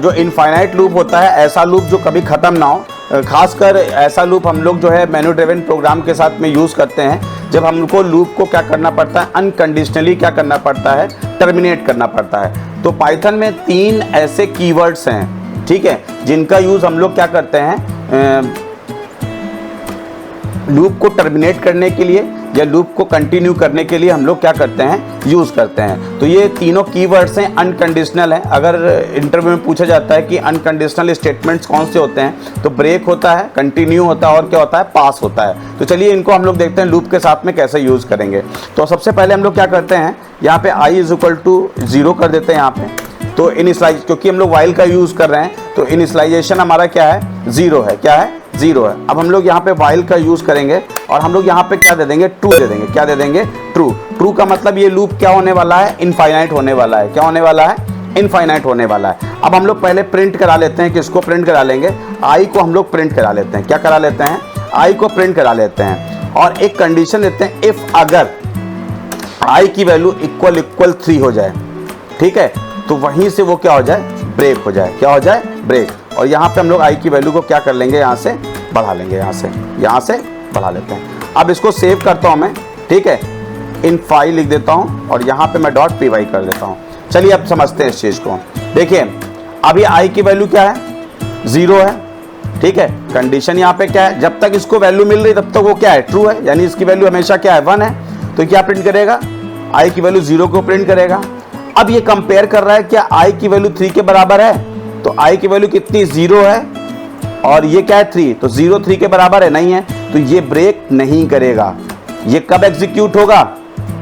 जो इनफाइनाइट लूप होता है, ऐसा लूप जो कभी ख़त्म ना हो, खासकर ऐसा लूप हम लोग जो है मैन्युअल ड्रिवन प्रोग्राम के साथ में यूज़ करते हैं, जब हमको लूप को क्या करना पड़ता है, अनकंडीशनली क्या करना पड़ता है, टर्मिनेट करना पड़ता है। तो पाइथन में 3 ऐसे कीवर्ड्स हैं, ठीक है, जिनका यूज़ हम लोग क्या करते हैं लूप को टर्मिनेट करने के लिए, या लूप को कंटिन्यू करने के लिए हम लोग क्या करते हैं, यूज़ करते हैं। तो ये तीनों कीवर्ड्स हैं, अनकंडीशनल हैं। अगर इंटरव्यू में पूछा जाता है कि अनकंडीशनल स्टेटमेंट्स कौन से होते हैं, तो ब्रेक होता है, कंटिन्यू होता है और क्या होता है, पास होता है। तो चलिए इनको हम लोग देखते हैं लूप के साथ में कैसे यूज़ करेंगे। तो सबसे पहले हम लोग क्या करते हैं, यहाँ पे i = 0 कर देते हैं यहाँ पे। तो इनिशियलाइज, क्योंकि हम लोग वाइल का यूज़ कर रहे हैं तो इनिशियलाइजेशन हमारा क्या है, 0 है। क्या है, 0 है। अब हम लोग यहाँ पे वाइल का यूज़ करेंगे और हम लोग यहाँ पे क्या दे देंगे, ट्रू दे देंगे। क्या दे देंगे, ट्रू। ट्रू का मतलब ये लूप क्या होने वाला है, इनफाइनाइट होने वाला है। क्या होने वाला है, इनफाइनाइट होने वाला है। अब हम लोग पहले प्रिंट करा लेते हैं, किसको प्रिंट करा लेंगे, आई को हम लोग प्रिंट करा लेते हैं। क्या करा लेते हैं, आई को प्रिंट करा लेते हैं और एक कंडीशन देते हैं, इफ अगर आई की वैल्यू इक्वल 3 हो जाए, ठीक है, तो वहीं से वो क्या हो जाए, ब्रेक हो जाए। क्या हो जाए, ब्रेक। और यहाँ पे हम लोग आई की वैल्यू को क्या कर लेंगे, यहाँ से बढ़ा लेंगे, यहाँ से बढ़ा लेते हैं। अब इसको सेव करता हूँ मैं, ठीक है, इन फाइल लिख देता हूँ और यहाँ पे मैं .py कर देता हूँ। चलिए अब समझते हैं इस चीज़ को। देखिए अभी आई की वैल्यू क्या है, 0 है, ठीक है। कंडीशन यहाँ पे क्या है, जब तक इसको वैल्यू मिल रही तब तक वो क्या है, ट्रू है, यानी इसकी वैल्यू हमेशा क्या है, 1 है। तो क्या प्रिंट करेगा, आई की वैल्यू 0 को प्रिंट करेगा। अब ये कंपेयर कर रहा है क्या आई की वैल्यू 3 के बराबर है, तो आई की वैल्यू कितनी, 0 है और ये क्या है, 3, तो 0 3 के बराबर है, नहीं है, तो ये ब्रेक नहीं करेगा। ये कब एग्जीक्यूट होगा,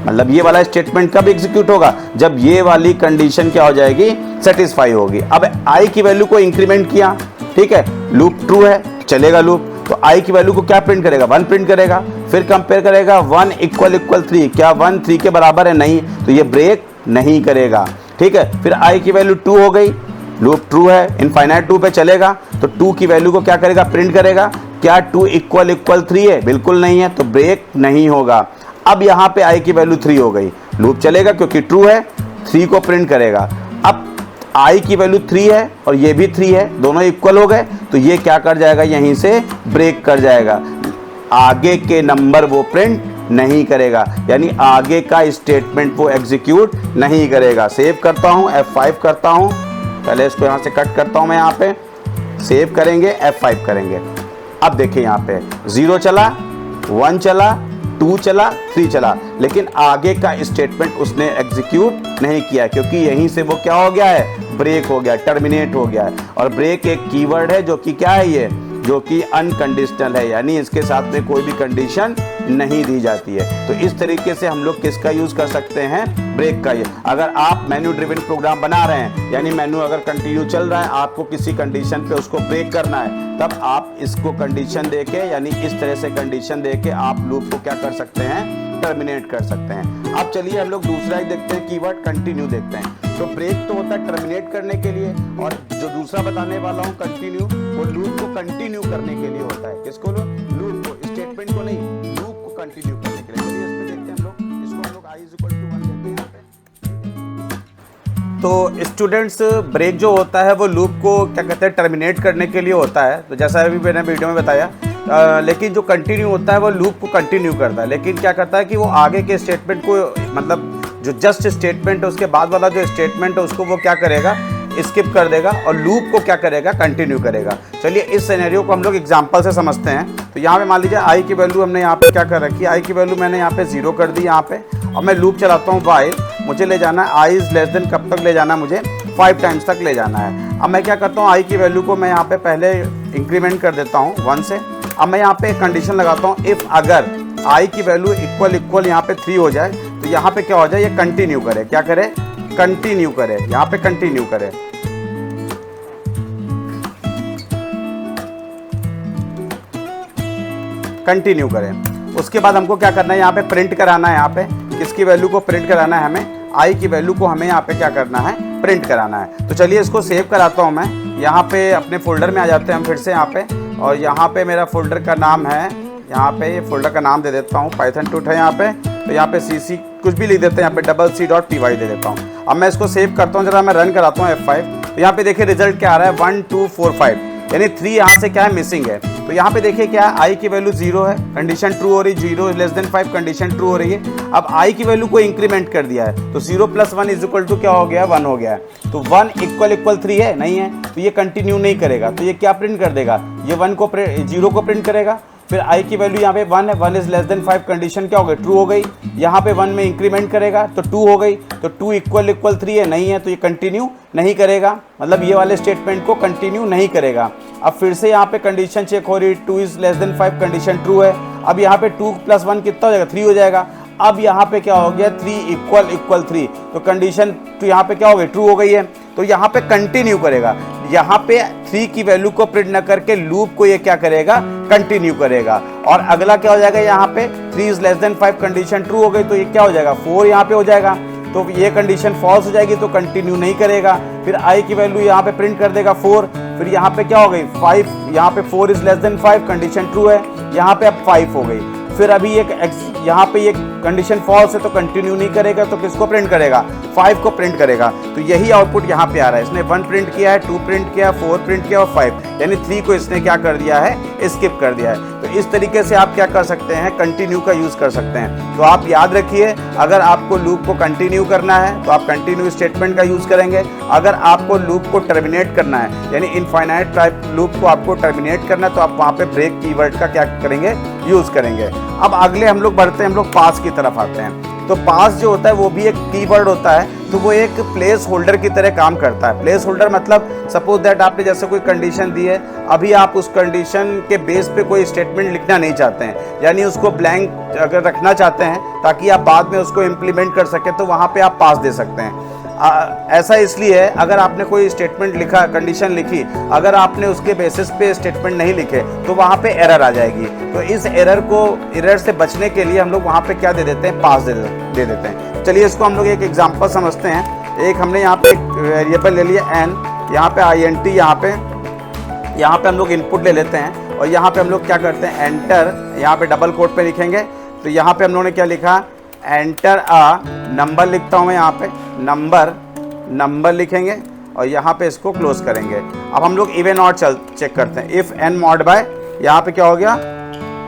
मतलब ये वाला स्टेटमेंट कब एग्जीक्यूट होगा, जब ये वाली कंडीशन क्या हो जाएगी, सेटिस्फाई होगी। अब आई की वैल्यू को इंक्रीमेंट किया, ठीक है, लूप ट्रू है, चलेगा लूप। तो आई की वैल्यू को क्या प्रिंट करेगा, 1 प्रिंट करेगा। फिर कंपेयर करेगा 1 = 3, क्या 1 3 के बराबर है, नहीं, तो ये ब्रेक नहीं करेगा, ठीक है। फिर आई की वैल्यू 2 हो गई, लूप ट्रू है, इनफाइनाइट 2 पे चलेगा, तो 2 की वैल्यू को क्या करेगा, प्रिंट करेगा। क्या 2 = 3 है, बिल्कुल नहीं है, तो ब्रेक नहीं होगा। अब यहाँ पे आई की वैल्यू 3 हो गई, लूप चलेगा क्योंकि ट्रू है, 3 को प्रिंट करेगा। अब आई की वैल्यू 3 है और ये भी 3 है, दोनों इक्वल हो गए, तो ये क्या कर जाएगा, यहीं से ब्रेक कर जाएगा, आगे के नंबर वो प्रिंट नहीं करेगा, यानी आगे का स्टेटमेंट वो एग्जीक्यूट नहीं करेगा। सेव करता हूं, F5 करता हूं, पहले इसको यहां से कट करता हूं मैं, यहां पे सेव करेंगे, F5 करेंगे। अब देखिए यहां पे 0 चला, 1 चला, 2 चला, 3 चला, लेकिन आगे का स्टेटमेंट उसने एग्जीक्यूट नहीं किया, क्योंकि यहीं से वो क्या हो गया है, ब्रेक हो गया, टर्मिनेट हो गया है। और ब्रेक एक कीवर्ड है जो कि क्या है, ये जो कि अनकंडीशनल है, यानी इसके साथ में कोई भी कंडीशन नहीं दी जाती है। तो इस तरीके से हम लोग किसका यूज कर सकते हैं, ब्रेक का। अगर आप मेन्यू ड्रिवन प्रोग्राम बना रहे हैं, यानी मेन्यू अगर कंटिन्यू चल रहा है, आपको किसी कंडीशन पे उसको ब्रेक करना है, तब आप इसको कंडीशन देके, यानी इस तरह से कंडीशन देके आप लूप को क्या कर सकते हैं, टर्मिनेट कर सकते हैं। अब चलिए हम लोग दूसरा ही देखते हैं, कीवर्ड कंटिन्यू देखते हैं। तो ब्रेक तो होता है टर्मिनेट करने के लिए, और जो दूसरा बताने वाला हूँ कंटिन्यू, वो लूप को कंटिन्यू करने के लिए होता है। किसको, लूप को, स्टेटमेंट को नहीं, लूप को कंटिन्यू करने के लिए। चलिए इसमें देखते हैं हम लोग, इसको हम लोग i = 1 लेते हैं यहाँ पे। तो स्टूडेंट्स, ब्रेक जो होता है वो लूप को क्या कहते हैं, टर्मिनेट करने के लिए होता है। तो जैसा अभी मैंने वीडियो में बताया, लेकिन जो कंटिन्यू होता है वो लूप को कंटिन्यू करता है, लेकिन क्या करता है कि वो आगे के स्टेटमेंट को, मतलब जो जस्ट स्टेटमेंट है उसके बाद वाला जो स्टेटमेंट है उसको वो क्या करेगा, स्किप कर देगा और लूप को क्या करेगा, कंटिन्यू करेगा। चलिए इस सिनेरियो को हम लोग एग्जांपल से समझते हैं। तो यहाँ पे मान लीजिए आई की वैल्यू हमने यहाँ पे क्या कर रखी है, आई की वैल्यू मैंने यहाँ पे 0 कर दी यहाँ पे, और मैं लूप चलाता हूँ वाइल, मुझे ले जाना है i <, कब तक ले जाना है, मुझे 5 टाइम्स तक ले जाना है। अब मैं क्या करता हूँ, आई की वैल्यू को मैं यहाँ पे पहले इंक्रीमेंट कर देता हूँ 1 से। अब मैं यहाँ पे कंडीशन लगाता हूँ, इफ अगर आई की वैल्यू इक्वल यहाँ पे 3 हो जाए, तो यहाँ पे क्या हो जाए, ये कंटिन्यू करे, क्या करे, कंटिन्यू करे, यहाँ पे कंटिन्यू करे। कंटिन्यू करें। उसके बाद हमको क्या करना है, यहाँ पे प्रिंट कराना है, यहाँ पे किसकी वैल्यू को प्रिंट कराना है, हमें आई की वैल्यू को हमें यहाँ पे क्या करना है, प्रिंट कराना है। तो चलिए इसको सेव कराता हूँ मैं, यहाँ पे अपने फोल्डर में आ जाते हैं हम फिर से यहाँ पे, और यहाँ पे मेरा फोल्डर का नाम है, यहाँ पे ये फोल्डर का नाम दे देता हूँ पाइथन टूट है यहाँ पे, तो यहाँ पे cc कुछ भी लिख देते हैं, यहाँ पे $c.py दे देता हूँ। अब मैं इसको सेव करता हूँ, जरा मैं रन कराता हूँ F5। तो यहाँ पे देखिए रिजल्ट क्या आ रहा है, 1 2 4 5, यानी 3 यहाँ से क्या है, मिसिंग है। तो यहाँ पे देखिए क्या है, आई की वैल्यू 0 है, कंडीशन ट्रू हो रही, 0 < 5 कंडीशन ट्रू हो रही है। अब आई की वैल्यू को इंक्रीमेंट कर दिया है, तो 0 + 1 = क्या हो गया, 1 हो गया है। तो 1 = 3 है, नहीं है, तो ये कंटिन्यू नहीं करेगा, तो ये क्या प्रिंट कर देगा, ये 0 को प्रिंट करेगा। फिर i की वैल्यू यहाँ पे 1 है, 1 इज लेस देन 5, कंडीशन क्या हो गई, ट्रू हो गई। यहाँ पे 1 में इंक्रीमेंट करेगा तो 2 हो गई, तो 2 इक्वल 3 है, नहीं है तो ये कंटिन्यू नहीं करेगा, मतलब ये वाले स्टेटमेंट को कंटिन्यू नहीं करेगा। अब फिर से यहाँ पे कंडीशन चेक हो रही, 2 is less then 5, condition true है। अब यहाँ पे 2 + 1 कितना हो जाएगा, 3 हो जाएगा। अब यहाँ पे क्या हो गया, 3 इक्वल 3, तो कंडीशन तो यहाँ पे क्या हो गई, ट्रू हो गई है, तो यहाँ पे कंटिन्यू करेगा। यहाँ पे 3 की वैल्यू को प्रिंट न करके लूप को ये क्या करेगा, कंटिन्यू करेगा। और अगला क्या हो जाएगा, यहाँ पे 3 is less then 5, condition true हो गई, तो ये क्या हो जाएगा, 4 यहाँ पे हो जाएगा, तो ये कंडीशन फॉल्स हो जाएगी, तो कंटिन्यू नहीं करेगा। फिर i की वैल्यू यहाँ पे प्रिंट कर देगा 4, फिर यहाँ पे क्या हो गई 5, यहाँ पे 4 is less then 5, condition true है, यहाँ पे अब 5 हो गई। फिर अभी यहाँ पे ये कंडीशन फॉल्स है तो कंटिन्यू नहीं करेगा, तो किसको प्रिंट करेगा, 5 को प्रिंट करेगा। तो यही आउटपुट यहाँ पे आ रहा है, इसने 1 प्रिंट किया है, 2 प्रिंट किया, 4 प्रिंट किया और 5, यानी 3 को इसने क्या कर दिया है, स्किप कर दिया है। तो इस तरीके से आप क्या कर सकते हैं, कंटिन्यू का यूज़ कर सकते हैं। तो आप याद रखिए, अगर आपको लूप को कंटिन्यू करना है तो आप कंटिन्यू स्टेटमेंट का यूज़ करेंगे। अगर आपको लूप को टर्मिनेट करना है, यानी इनफाइनाइट टाइप लूप को आपको टर्मिनेट करना है, तो आप वहाँ पे ब्रेक कीवर्ड का क्या करेंगे, यूज़ करेंगे। अब अगले हम लोग बढ़ते हैं, हम लोग पास की तरफ आते हैं। तो पास जो होता है वो भी एक कीवर्ड होता है, तो वो एक प्लेस होल्डर की तरह काम करता है। प्लेस होल्डर मतलब सपोज दैट आपने जैसे कोई कंडीशन दी है, अभी आप उस कंडीशन के बेस पे कोई स्टेटमेंट लिखना नहीं चाहते हैं, यानी उसको ब्लैंक अगर रखना चाहते हैं ताकि आप बाद में उसको इम्प्लीमेंट कर सकें, तो वहाँ पे आप पास दे सकते हैं। ऐसा इसलिए है, अगर आपने कोई स्टेटमेंट लिखा, कंडीशन लिखी, अगर आपने उसके बेसिस पे स्टेटमेंट नहीं लिखे तो वहाँ पे एरर आ जाएगी। तो इस एरर से बचने के लिए हम लोग वहाँ पे क्या दे देते हैं, पास दे देते हैं। चलिए इसको हम लोग एक एग्जांपल समझते हैं। एक हमने यहाँ पे एक वेरिएबल ले लिया n, यहाँ पे int, यहाँ पे हम लोग इनपुट ले लेते हैं और यहाँ पे हम लोग क्या करते हैं, एंटर, यहाँ पे डबल कोट पे लिखेंगे। तो यहाँ पे हम लोगों ने क्या लिखा, एंटर अ नंबर लिखता हूँ मैं, यहाँ पे नंबर लिखेंगे और यहाँ पे इसको क्लोज करेंगे। अब हम लोग इवन और चेक करते हैं, इफ़ n मॉड बाय, यहाँ पे क्या हो गया,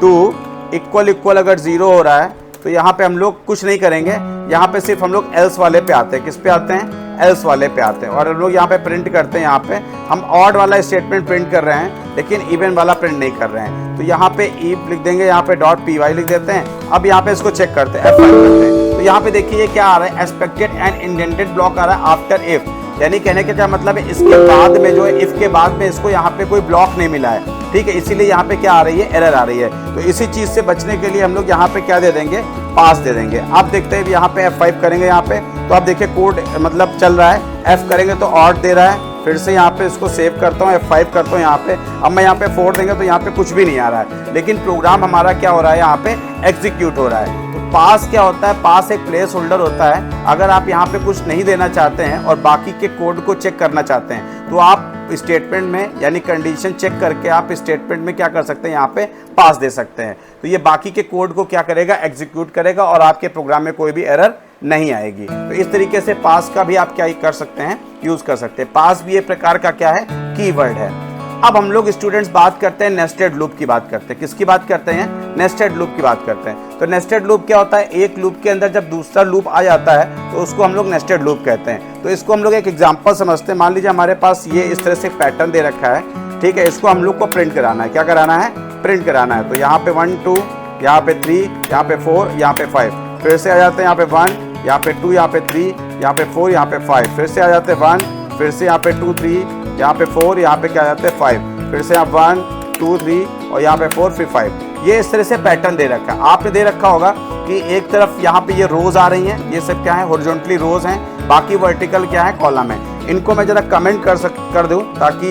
2 इक्वल अगर 0 हो रहा है तो यहाँ पे हम लोग कुछ नहीं करेंगे, यहाँ पे सिर्फ हम लोग एल्स वाले पे आते हैं। किस पे आते हैं, एल्स वाले पे आते हैं। और हम लोग यहाँ पे प्रिंट करते हैं, यहाँ पे हम ऑड वाला स्टेटमेंट प्रिंट कर रहे हैं लेकिन इवन वाला प्रिंट नहीं कर रहे हैं। तो यहाँ पे इफ लिख देंगे, यहाँ पे .py लिख देते हैं। अब यहाँ पे इसको चेक करते हैं, F5 करते हैं, तो यहाँ पे देखिए क्या आ रहा है, एक्सपेक्टेड एंड इंडेंटेड ब्लॉक आ रहा है आफ्टर इफ, यानी कहने का क्या मतलब है, इसके बाद में जो है, इफ के बाद में इसको यहाँ पे कोई ब्लॉक नहीं मिला है, ठीक है, इसीलिए यहाँ पे क्या आ रही है, एरर आ रही है। तो इसी चीज़ से बचने के लिए हम लोग यहाँ पे क्या दे देंगे, पास दे देंगे। आप देखते हैं यहाँ पे F5 करेंगे, यहाँ पे तो आप देखिए कोड मतलब चल रहा है, F करेंगे तो ऑड दे रहा है। फिर से यहाँ पे इसको सेव करता हूँ, F5 करता हूँ यहाँ पे, अब मैं यहाँ पे 4 देंगे तो यहाँ पे कुछ भी नहीं आ रहा है, लेकिन प्रोग्राम हमारा क्या हो रहा है, यहाँ पे एग्जीक्यूट हो रहा है। तो पास क्या होता है, पास एक प्लेस होल्डर होता है। अगर आप यहाँ पे कुछ नहीं देना चाहते हैं और बाकी के कोड को चेक करना चाहते हैं तो आप स्टेटमेंट में, यानी कंडीशन चेक करके आप स्टेटमेंट में क्या कर सकते हैं, यहाँ पे पास दे सकते हैं। तो ये बाकी के कोड को क्या करेगा, एग्जीक्यूट करेगा और आपके प्रोग्राम में कोई भी एरर नहीं आएगी। तो इस तरीके से पास का भी आप क्या कर सकते हैं, यूज कर सकते हैं। पास भी एक प्रकार का क्या है, कीवर्ड है। अब हम लोग स्टूडेंट्स बात करते हैं, नेस्टेड लूप की बात करते हैं। किसकी बात करते हैं, नेस्टेड लूप की बात करते हैं। तो नेस्टेड लूप क्या होता है, एक लूप के अंदर जब दूसरा लूप आ जाता है तो उसको हम लोग नेस्टेड लूप कहते हैं। तो इसको हम लोग एक एग्जांपल समझते हैं। मान लीजिए हमारे पास ये इस तरह से पैटर्न दे रखा है, ठीक है, इसको हम लोग को प्रिंट कराना है। क्या कराना है, प्रिंट कराना है। तो यहाँ पे 1 2, यहाँ पे 3, यहाँ पे 4, यहाँ पे 5, फिर से आ जाते हैं यहाँ पे 1, यहाँ पे 2, यहाँ पे 3, यहाँ पे 4, यहाँ पे 5, फिर से आ जाते हैं 1, फिर से यहाँ पे 2 3, यहाँ पे 4, यहाँ पे क्या आ जाते हैं 5, फिर से यहाँ 1 2 3 और यहाँ पे 4 फिर 5। ये इस तरह से पैटर्न दे रखा है। आपने दे रखा होगा कि एक तरफ यहाँ पे ये रोज आ रही हैं, ये सब क्या है, हॉरिजॉन्टली रोज हैं, बाकी वर्टिकल क्या है, कॉलम है। इनको मैं जरा कमेंट कर दूँ ताकि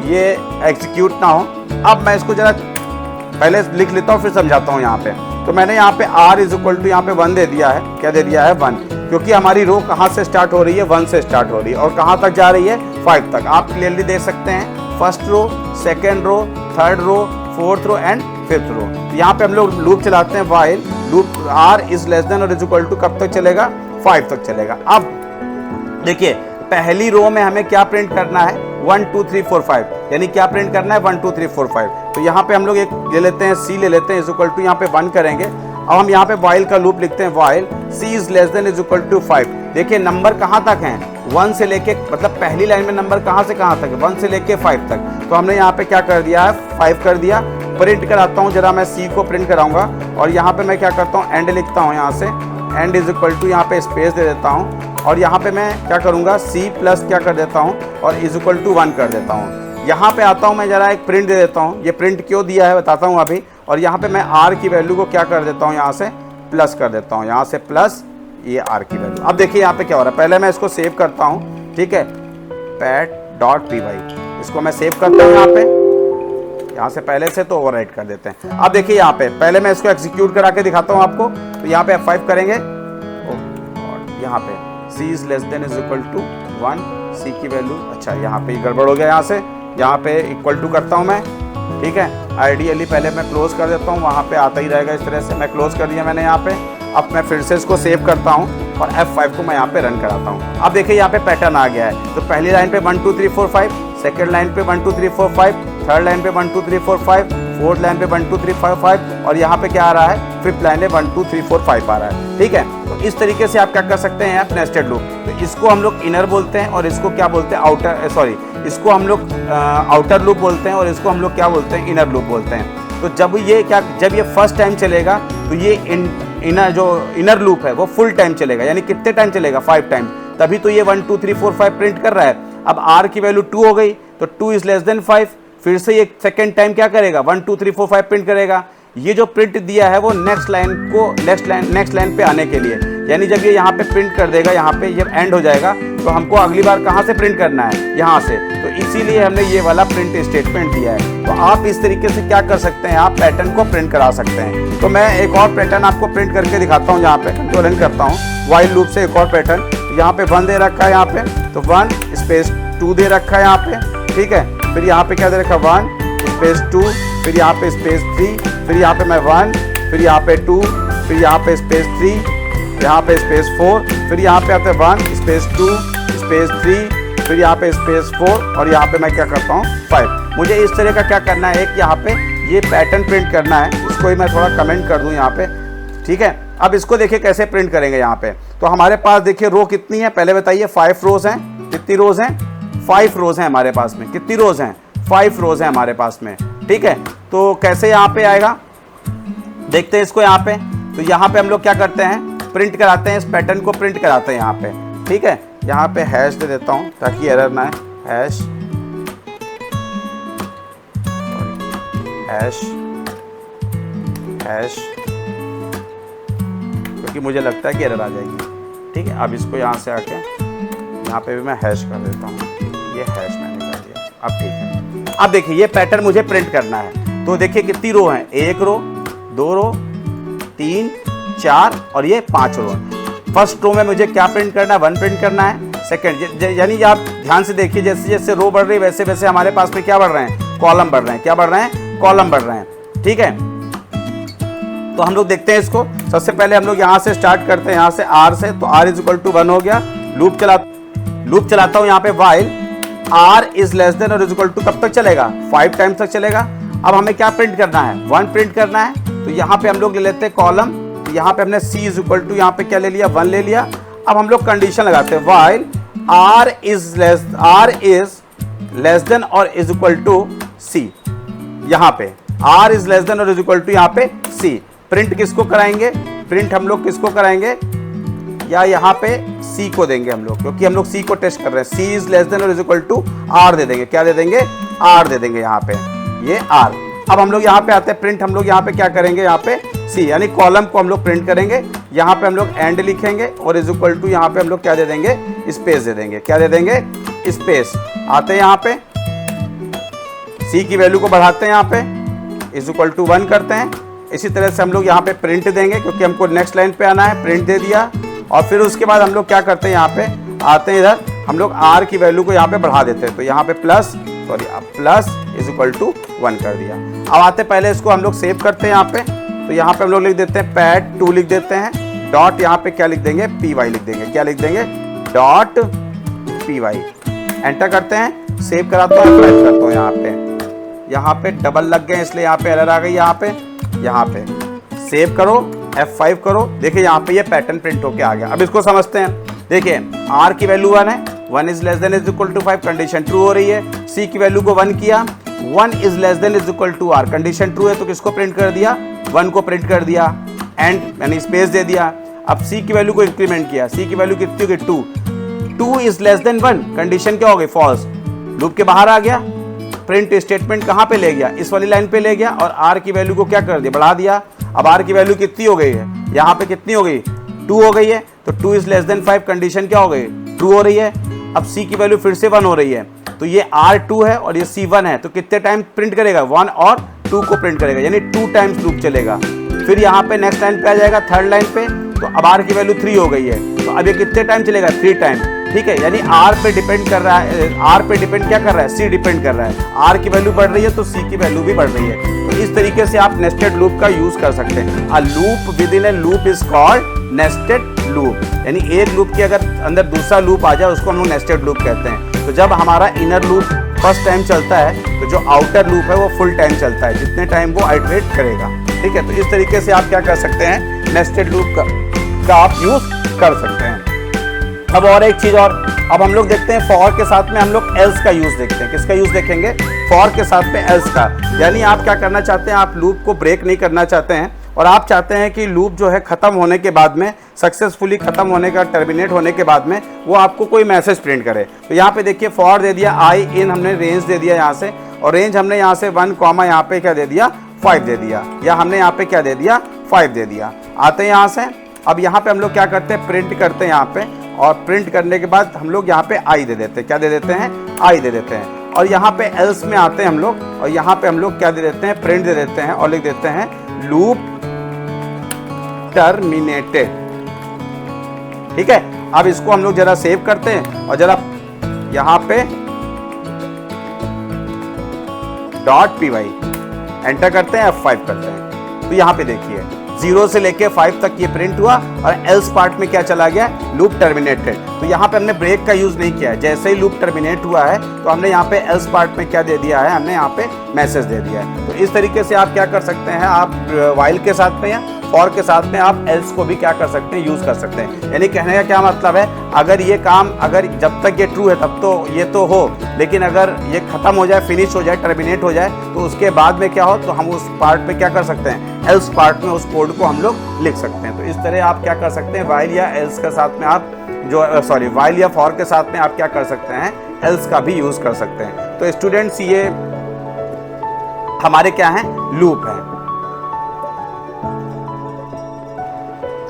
ये एग्जीक्यूट ना हो। अब मैं इसको जरा पहले लिख लेता हूँ फिर समझाता हूँ। यहाँ पे तो मैंने यहाँ पे r इज इक्वल टू यहाँ पे 1 दे दिया है। क्या दे दिया है, 1, क्योंकि हमारी रो कहाँ से स्टार्ट हो रही है, 1 से स्टार्ट हो रही है और कहाँ तक जा रही है, 5 तक। आप क्लियरली देख सकते हैं, first row, second row, third row, fourth row and fifth row. यहाँ पे हम लोग लूप चलाते हैं, while loop r is less than और इज इक्वल टू कब तक चलेगा, 5 तक चलेगा। अब देखिए पहली रो में हमें क्या प्रिंट करना है, 1 2 3 4 5, यानी क्या प्रिंट करना है, 1 2 3 4 5। तो यहाँ पे हम लोग एक ले लेते हैं, c ले लेते हैं, इज इक्वल टू यहाँ पे 1 करेंगे। अब हम यहाँ पे व्हाइल का लूप लिखते हैं, while c is less than is equal to 5। देखिए नंबर कहाँ तक हैं, 1 से लेके, मतलब पहली लाइन में नंबर कहाँ से कहाँ तक है, 1 से लेके 5 तक। तो हमने यहाँ पे क्या कर दिया है, 5 कर दिया। प्रिंट कराता हूँ, जरा मैं सी को प्रिंट कराऊंगा और यहाँ पे मैं क्या करता हूँ, एंड लिखता हूँ यहाँ से, एंड इज इक्वल टू यहाँ पे स्पेस दे देता हूँ और यहाँ पे मैं क्या करूँगा, सी प्लस क्या कर देता हूँ और इज इक्वल टू 1 कर देता हूँ। यहाँ पे आता हूँ मैं, जरा एक प्रिंट दे देता हूँ, ये प्रिंट क्यों दिया है बताता हूँ अभी। और यहाँ पे मैं आर की वैल्यू को क्या कर देता हूँ, यहाँ से प्लस कर देता हूँ, यहाँ से प्लस ये आर की वैल्यू। अब देखिए यहाँ पे क्या हो रहा है, पहले मैं इसको सेव करता हूँ, ठीक है, pet.py, इसको मैं सेव करता हूँ यहाँ से पहले से तो ओवरराइट कर देते हैं। अब देखिए यहाँ पे पहले मैं इसको एग्जीक्यूट करा के दिखाता हूँ आपको। तो यहाँ पे F5 करेंगे और यहाँ पे c is less than is equal to 1, c की वैल्यू, अच्छा यहाँ पे गड़बड़ हो गया, यहाँ पे इक्वल टू करता हूँ मैं, ठीक है। आइडियली पहले मैं क्लोज कर देता हूँ, वहाँ पे आता ही रहेगा इस तरह से। मैं क्लोज कर दिया मैंने यहाँ पे। अब मैं फिर से इसको सेव करता हूँ और F5 को मैं यहाँ पे रन कराता हूँ। अब देखिए यहाँ पे पैटर्न आ गया है। तो पहली लाइन पे 1 2 3 4 5, सेकेंड लाइन पे 1 2 3 4 5, थर्ड लाइन पे 1 2 3 4 5, फोर्थ लाइन पे 1 2 3 4 5 और यहाँ पे क्या आ रहा है, फिफ्थ लाइन पे 1 2 3 4 5 आ रहा है, ठीक है। तो इस तरीके से आप क्या कर सकते हैं, नेस्टेड लूप। तो इसको हम लोग इनर बोलते हैं और इसको क्या बोलते हैं, आउटर, सॉरी, इसको हम लोग आउटर लूप बोलते हैं और इसको हम लोग क्या बोलते हैं, इनर लूप बोलते हैं। तो जब ये फर्स्ट टाइम चलेगा तो ये इनर लूप है वो फुल टाइम चलेगा, यानी कितने टाइम चलेगा, 5 टाइम। तभी तो ये 1 2 3 4 5 प्रिंट कर रहा है। अब r की वैल्यू 2 हो गई तो 2 इज लेस देन 5, फिर से ये सेकेंड टाइम क्या करेगा, 1 2 3 4 5 प्रिंट करेगा। ये जो प्रिंट दिया है वो नेक्स्ट लाइन पे आने के लिए, यानी जब ये यहाँ पे प्रिंट कर देगा, यहाँ पे जब एंड हो जाएगा तो हमको अगली बार कहाँ से प्रिंट करना है, यहाँ से। तो इसीलिए हमने ये वाला प्रिंट स्टेटमेंट दिया है। तो आप इस तरीके से क्या कर सकते हैं, आप पैटर्न को प्रिंट करा सकते हैं। तो मैं एक और पैटर्न आपको प्रिंट करके दिखाता हूँ, यहाँ पे कंट्रोल एन करता हूँ, व्हाइल लूप से एक और पैटर्न। यहाँ पे 1 दे रखा है, यहाँ पे तो 1 स्पेस 2 दे रखा है यहाँ पे, ठीक है। फिर यहाँ पे क्या दे रखा है, 1 स्पेस 2, फिर यहाँ पे स्पेस 3, फिर यहाँ पे मैं 1, फिर यहाँ पे 2, फिर यहाँ पे स्पेस 3, यहाँ पे स्पेस 4, फिर यहाँ पे आता है 1 स्पेस 2 स्पेस 3, फिर यहाँ पे स्पेस 4 और यहाँ पे मैं क्या करता हूँ 5। मुझे इस तरह का क्या करना है, एक यहाँ पे ये पैटर्न प्रिंट करना है, इसको ही मैं थोड़ा कमेंट कर दूँ यहाँ पे, ठीक है। अब इसको देखिए कैसे प्रिंट करेंगे यहाँ पे। तो हमारे पास देखिए रो कितनी है, पहले बताइए, 5 रोज हैं। कितनी रोज हैं, 5 रोज हैं हमारे पास में। कितनी रोज हैं, 5 रोज हैं हमारे पास में, ठीक है। तो कैसे यहाँ पे आएगा, देखते हैं इसको यहाँ पे। तो यहाँ पे हम लोग क्या करते हैं, प्रिंट कराते हैं, इस पैटर्न को प्रिंट कराते हैं यहाँ पे, ठीक है। यहाँ पे हैश दे देता हूँ ताकि एरर ना आए, हैश हैश हैश, क्योंकि मुझे लगता है कि एरर आ जाएगी, ठीक है। अब इसको यहाँ से आके यहाँ पे भी मैं हैश कर देता हूँ, ये हैश मैंने कर दिया। अब ठीक है, अब देखिए ये पैटर्न मुझे प्रिंट करना है। तो देखिए कितनी रो हैं, 1 रो, 2 रो, 3, 4 और ये 5 रो। फर्स्ट रो में मुझे क्या प्रिंट करना है, 1 प्रिंट करना है। सेकंड, यानी आप ध्यान से देखिए, जैसे जैसे रो बढ़ रही है वैसे वैसे हमारे पास में क्या बढ़ रहे हैं, कॉलम बढ़ रहे हैं। क्या बढ़ रहे हैं, कॉलम बढ़ रहे हैं, ठीक है। तो हम लोग देखते हैं इसको। सबसे पहले हम लोग यहाँ से स्टार्ट करते हैं, यहाँ से r से। तो r इज इक्वल टू 1 हो गया। लूप चलाता हूँ यहाँ पे, while r is less than और इज इक्वल टू कब तक चलेगा, 5 टाइम्स तक चलेगा। अब हमें क्या प्रिंट करना है, 1 प्रिंट करना है। तो यहाँ पे हम लोग ले लेते हैं कॉलम। तो यहाँ पे हमने c इज इक्वल टू यहाँ पे क्या ले लिया, 1 ले लिया। अब हम लोग कंडीशन लगाते हैं, while r is less than और इज इक्वल टू c। यहाँ पे r इज लेस देन और इज इक्वल टू यहाँ पे c। प्रिंट किसको कराएंगे, प्रिंट हम लोग किसको कराएंगे, या यहाँ पे c को देंगे हम लोग, क्योंकि हम लोग c को टेस्ट कर रहे हैं। c इज लेस देन और इज इक्वल टू r दे देंगे। क्या दे देंगे, r दे देंगे यहाँ पे, ये r। अब हम लोग यहाँ पे आते हैं, प्रिंट हम लोग यहाँ पे क्या करेंगे, यहाँ पे c यानी कॉलम को हम लोग प्रिंट करेंगे। यहाँ पे हम लोग एंड लिखेंगे और इज इक्वल टू यहाँ पे हम लोग क्या दे देंगे, स्पेस दे देंगे। क्या दे देंगे, स्पेस। आते हैं यहाँ पे c की वैल्यू को बढ़ाते हैं, यहाँ पे इज इक्वल टू 1 करते हैं। इसी तरह से हम लोग यहाँ पे प्रिंट देंगे, क्योंकि हमको नेक्स्ट लाइन पे आना है। प्रिंट दे दिया और फिर उसके बाद हम लोग क्या करते हैं, यहाँ पे आते हैं, इधर हम लोग r की वैल्यू को यहाँ पे बढ़ा देते हैं। तो यहाँ पे प्लस इज इक्वल टू 1 कर दिया। अब आते पहले इसको हम लोग सेव करते हैं यहाँ पे। तो यहाँ पे हम लोग लिख देते हैं pad2 लिख देते हैं, डॉट यहाँ पे क्या लिख देंगे, py लिख देंगे। क्या लिख देंगे, डॉट py। एंटर करते हैं, सेव कराता हूँ, अप्लाई करता हूँ। यहाँ पे डबल लग गए इसलिए यहाँ पे एरर आ गई। यहाँ पे सेव करो, F5 करो। देखिए यहाँ पे ये पैटर्न प्रिंट होके आ गया। अब इसको समझते हैं। देखिए r की वैल्यू 1 है, 1 is less than is equal to 5, condition true हो रही है। c की वैल्यू को 1 किया, 1 is less than is equal to r, condition true है तो किसको प्रिंट कर दिया, 1 को प्रिंट कर दिया, एंड यानी स्पेस दे दिया। अब c की वैल्यू को इंक्रीमेंट किया, c की वैल्यू कितनी होगी 2 इज लेस देन 1, कंडीशन क्या हो गई फॉल्स, लूप के बाहर आ गया, प्रिंट स्टेटमेंट कहां पे ले गया, इस वाली लाइन पे ले गया और r की वैल्यू को क्या कर दिया, बढ़ा दिया। अब r की वैल्यू कितनी हो गई है, यहाँ पे कितनी हो गई 2 हो गई है, तो 2 इज लेस देन 5, कंडीशन क्या हो गई ट्रू हो रही है। अब c की वैल्यू फिर से 1 हो रही है, तो ये r2 है और ये c1 है, तो कितने टाइम प्रिंट करेगा, 1 और 2 को प्रिंट करेगा, यानी 2 टाइम्स लूप चलेगा। फिर यहाँ पे नेक्स्ट लाइन पे आ जाएगा, थर्ड लाइन पे, तो अब r की वैल्यू 3 हो गई है, तो अब ये कितने टाइम चलेगा, 3 टाइम, ठीक है। यानी r पे डिपेंड कर रहा है, r पे डिपेंड क्या कर रहा है, c डिपेंड कर रहा है, r की वैल्यू बढ़ रही है तो c की वैल्यू भी बढ़ रही है। तो इस तरीके से आप नेस्टेड लूप का यूज कर सकते हैं। A loop with in A loop is called nested loop, यानी एक लूप के अगर अंदर दूसरा लूप आ जाए उसको हम लोग नेस्टेड लूप कहते हैं। तो जब हमारा इनर लूप फर्स्ट टाइम चलता है तो जो आउटर लूप है वो फुल टाइम चलता है, जितने टाइम वो आइटरेट करेगा, ठीक है। तो इस तरीके से आप क्या कर सकते हैं, नेस्टेड लूप का आप यूज कर सकते हैं। अब और एक चीज और, अब हम लोग देखते हैं फॉर के साथ में हम लोग एल्स का यूज देखते हैं। किसका यूज देखेंगे, फॉर के साथ में एल्स का। यानी आप क्या करना चाहते हैं, आप लूप को ब्रेक नहीं करना चाहते हैं और आप चाहते हैं कि लूप जो है खत्म होने के बाद में, सक्सेसफुली खत्म होने का, टर्मिनेट होने के बाद में वो आपको कोई मैसेज प्रिंट करे। तो यहाँ पे देखिए फॉर दे दिया आई इन, हमने रेंज दे दिया यहाँ से, और रेंज हमने यहाँ से 1 कॉमा यहाँ पे क्या दे दिया 5 दे दिया, या हमने यहाँ पे क्या दे दिया 5 दे दिया। आते हैं यहाँ से, अब यहाँ पे हम लोग क्या करते हैं, प्रिंट करते हैं यहाँ पे, और प्रिंट करने के बाद हम लोग यहाँ पे आई दे देते हैं, क्या दे देते हैं, आई दे देते हैं। और यहाँ पे एल्स में आते हैं हम लोग, और यहाँ पे हम लोग क्या दे देते हैं, प्रिंट दे देते हैं और लिख देते हैं लूप टर्मिनेटेड, ठीक है। अब इसको हम लोग जरा सेव करते हैं और जरा यहाँ पे .py एंटर करते हैं, F5 करते हैं, तो यहाँ पे देखिए 0 से लेके 5 तक ये प्रिंट हुआ और एल्स पार्ट में क्या चला गया, लूप टर्मिनेटेड। तो यहाँ पे हमने ब्रेक का यूज नहीं किया है, जैसे ही लूप टर्मिनेट हुआ है तो हमने यहाँ पे एल्स पार्ट में क्या दे दिया है, हमने यहाँ पे मैसेज दे दिया है। तो इस तरीके से आप क्या कर सकते हैं, आप व्हाइल के साथ में या फॉर के साथ में आप एल्स को भी क्या कर सकते हैं, यूज कर सकते हैं। यानी कहने का क्या मतलब है, अगर ये काम, अगर जब तक ये ट्रू है तब तो ये तो हो, लेकिन अगर ये खत्म हो जाए, फिनिश हो जाए, टर्मिनेट हो जाए, तो उसके बाद में क्या हो, तो हम उस पार्ट में क्या कर सकते हैं, एल्स पार्ट में उस कोड को हम लोग लिख सकते हैं। तो इस तरह आप क्या कर सकते हैं, व्हाइल या एल्स के साथ में आप व्हाइल या फॉर के साथ में आप क्या कर सकते हैं, एल्स का भी यूज कर सकते हैं। तो स्टूडेंट्स ये हमारे क्या है, लूप है।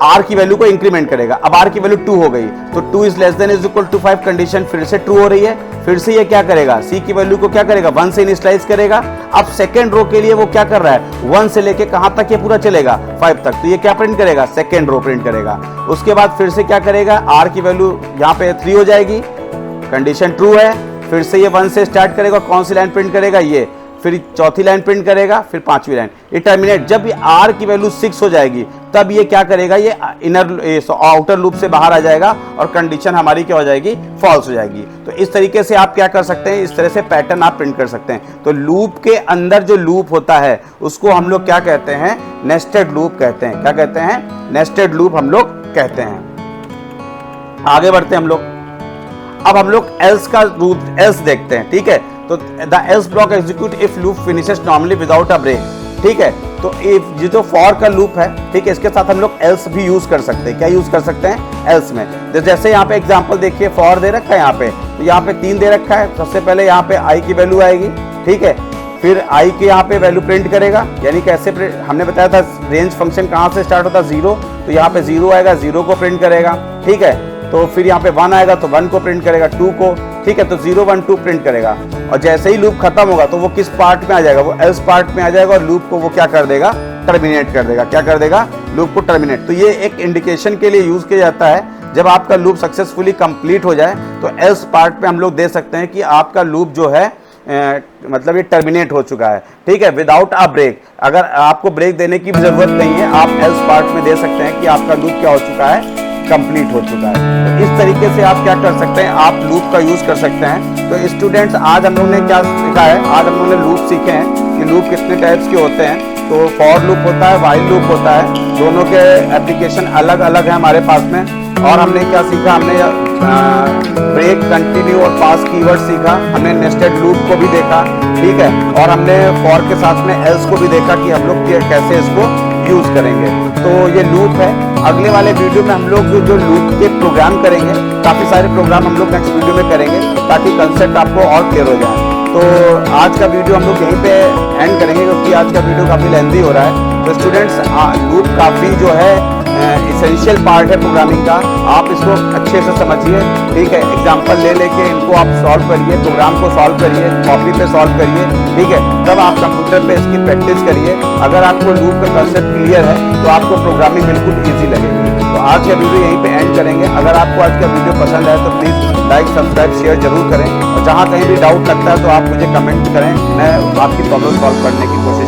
r की वैल्यू को इंक्रीमेंट करेगा, अब r की वैल्यू 2 हो गई, तो 2 is less than is equal to 5, condition फिर से ट्रू हो रही है। फिर से ये क्या करेगा, c की वैल्यू को क्या करेगा, 1 से इनिशियलाइज करेगा। अब सेकेंड रो के लिए वो क्या कर रहा है, 1 से लेके कहां तक ये पूरा चलेगा, 5 तक, तो ये क्या प्रिंट करेगा, सेकेंड रो प्रिंट करेगा। उसके बाद फिर से क्या करेगा, r की वैल्यू यहाँ पे 3 हो जाएगी, कंडीशन ट्रू है। फिर से ये 1 से स्टार्ट करेगा, कौन सी लाइन प्रिंट करेगा, ये, फिर चौथी लाइन प्रिंट करेगा, फिर पांचवी लाइन, ये टर्मिनेट। जब ये r की वैल्यू 6 हो जाएगी तब ये क्या करेगा, ये आउटर लूप से बाहर आ जाएगा और कंडीशन हमारी क्या हो जाएगी, फॉल्स हो जाएगी। तो इस तरीके से आप क्या कर सकते हैं, इस तरह से पैटर्न आप प्रिंट कर सकते हैं। तो लूप के अंदर जो लूप होता है उसको हम लोग क्या कहते हैं, नेस्टेड लूप कहते हैं। क्या कहते हैं, नेस्टेड लूप हम लोग कहते हैं। आगे बढ़ते हैं हम लोग, अब हम लोग एल्स का रूप, एल्स देखते हैं, ठीक है। तो the else block execute if loop finishes normally without a break, ठीक है। तो इफ ये जो फॉर का लूप है, ठीक है, इसके साथ हम लोग एल्स भी यूज कर सकते हैं। क्या यूज कर सकते हैं, एल्स में। जैसे यहाँ पे एग्जांपल देखिए, फॉर दे रखा है यहाँ पे, तो यहाँ पे 3 दे रखा है। सबसे पहले यहाँ पे आई की वैल्यू आएगी, ठीक है, फिर आई के यहाँ पे वैल्यू प्रिंट करेगा, यानी कैसे हमने बताया था रेंज फंक्शन कहाँ से स्टार्ट होता है, 0, तो यहाँ पे 0 आएगा, 0 को प्रिंट करेगा, ठीक है। तो फिर यहाँ पे 1 आएगा तो 1 को प्रिंट करेगा, 2 को, ठीक है, तो 0 1 2 प्रिंट करेगा। और जैसे ही लूप खत्म होगा तो वो किस पार्ट में आ जाएगा, वो एल्स पार्ट में आ जाएगा और लूप को वो क्या कर देगा, टर्मिनेट कर देगा। क्या कर देगा, लूप को टर्मिनेट। तो ये एक इंडिकेशन के लिए यूज किया जाता है, जब आपका लूप सक्सेसफुली कंप्लीट हो जाए तो एल्स पार्ट में हम लोग दे सकते हैं कि आपका लूप जो है मतलब ये टर्मिनेट हो चुका है, ठीक है, विदाउट अ ब्रेक। अगर आपको ब्रेक देने की भी जरूरत नहीं है, आप एल्स पार्ट में दे सकते हैं कि आपका लूप क्या हो चुका है, कंप्लीट हो चुका है। तो इस तरीके से आप क्या कर सकते हैं, आप लूप का यूज कर सकते हैं। तो स्टूडेंट्स आज हम लोगों ने क्या सीखा है, आज हम लोगों ने लूप सीखे हैं कि लूप कितने टाइप्स के होते हैं। तो फॉर लूप होता है, व्हाइल लूप होता है, दोनों के एप्लीकेशन अलग अलग है हमारे पास में। और हमने क्या सीखा, हमने ब्रेक, कंटिन्यू और पास कीवर्ड सीखा, हमने नेस्टेड लूप को भी देखा, ठीक है, और हमने फॉर के साथ में एल्स को भी देखा कि हम लोग कैसे इसको यूज करेंगे। तो ये लूप है। अगले वाले वीडियो में हम लोग जो लूप के प्रोग्राम करेंगे, काफ़ी सारे प्रोग्राम हम लोग नेक्स्ट वीडियो में करेंगे ताकि कंसेप्ट आपको और क्लियर हो जाए। तो आज का वीडियो हम लोग यहीं पे एंड करेंगे क्योंकि आज का वीडियो काफ़ी लेंथी हो रहा है। तो स्टूडेंट्स, लूप काफ़ी जो है इसेंशियल पार्ट है प्रोग्रामिंग का, आप इसको अच्छे से समझिए, ठीक है। एग्जांपल ले लेके इनको आप सॉल्व करिए, प्रोग्राम को सॉल्व करिए, कॉपी पे सॉल्व करिए, ठीक है। तब आप कंप्यूटर पे इसकी प्रैक्टिस करिए। अगर आपको लूप का कंसेप्ट क्लियर है तो आपको प्रोग्रामिंग बिल्कुल ईजी लगेगी। तो आज का वीडियो यहीं पे एंड करेंगे। अगर आपको आज का वीडियो पसंद आए तो प्लीज़ लाइक, सब्सक्राइब, शेयर जरूर करें। और जहाँ कहीं भी डाउट लगता है तो आप मुझे कमेंट करें, मैं आपकी प्रॉब्लम सॉल्व करने की कोशिश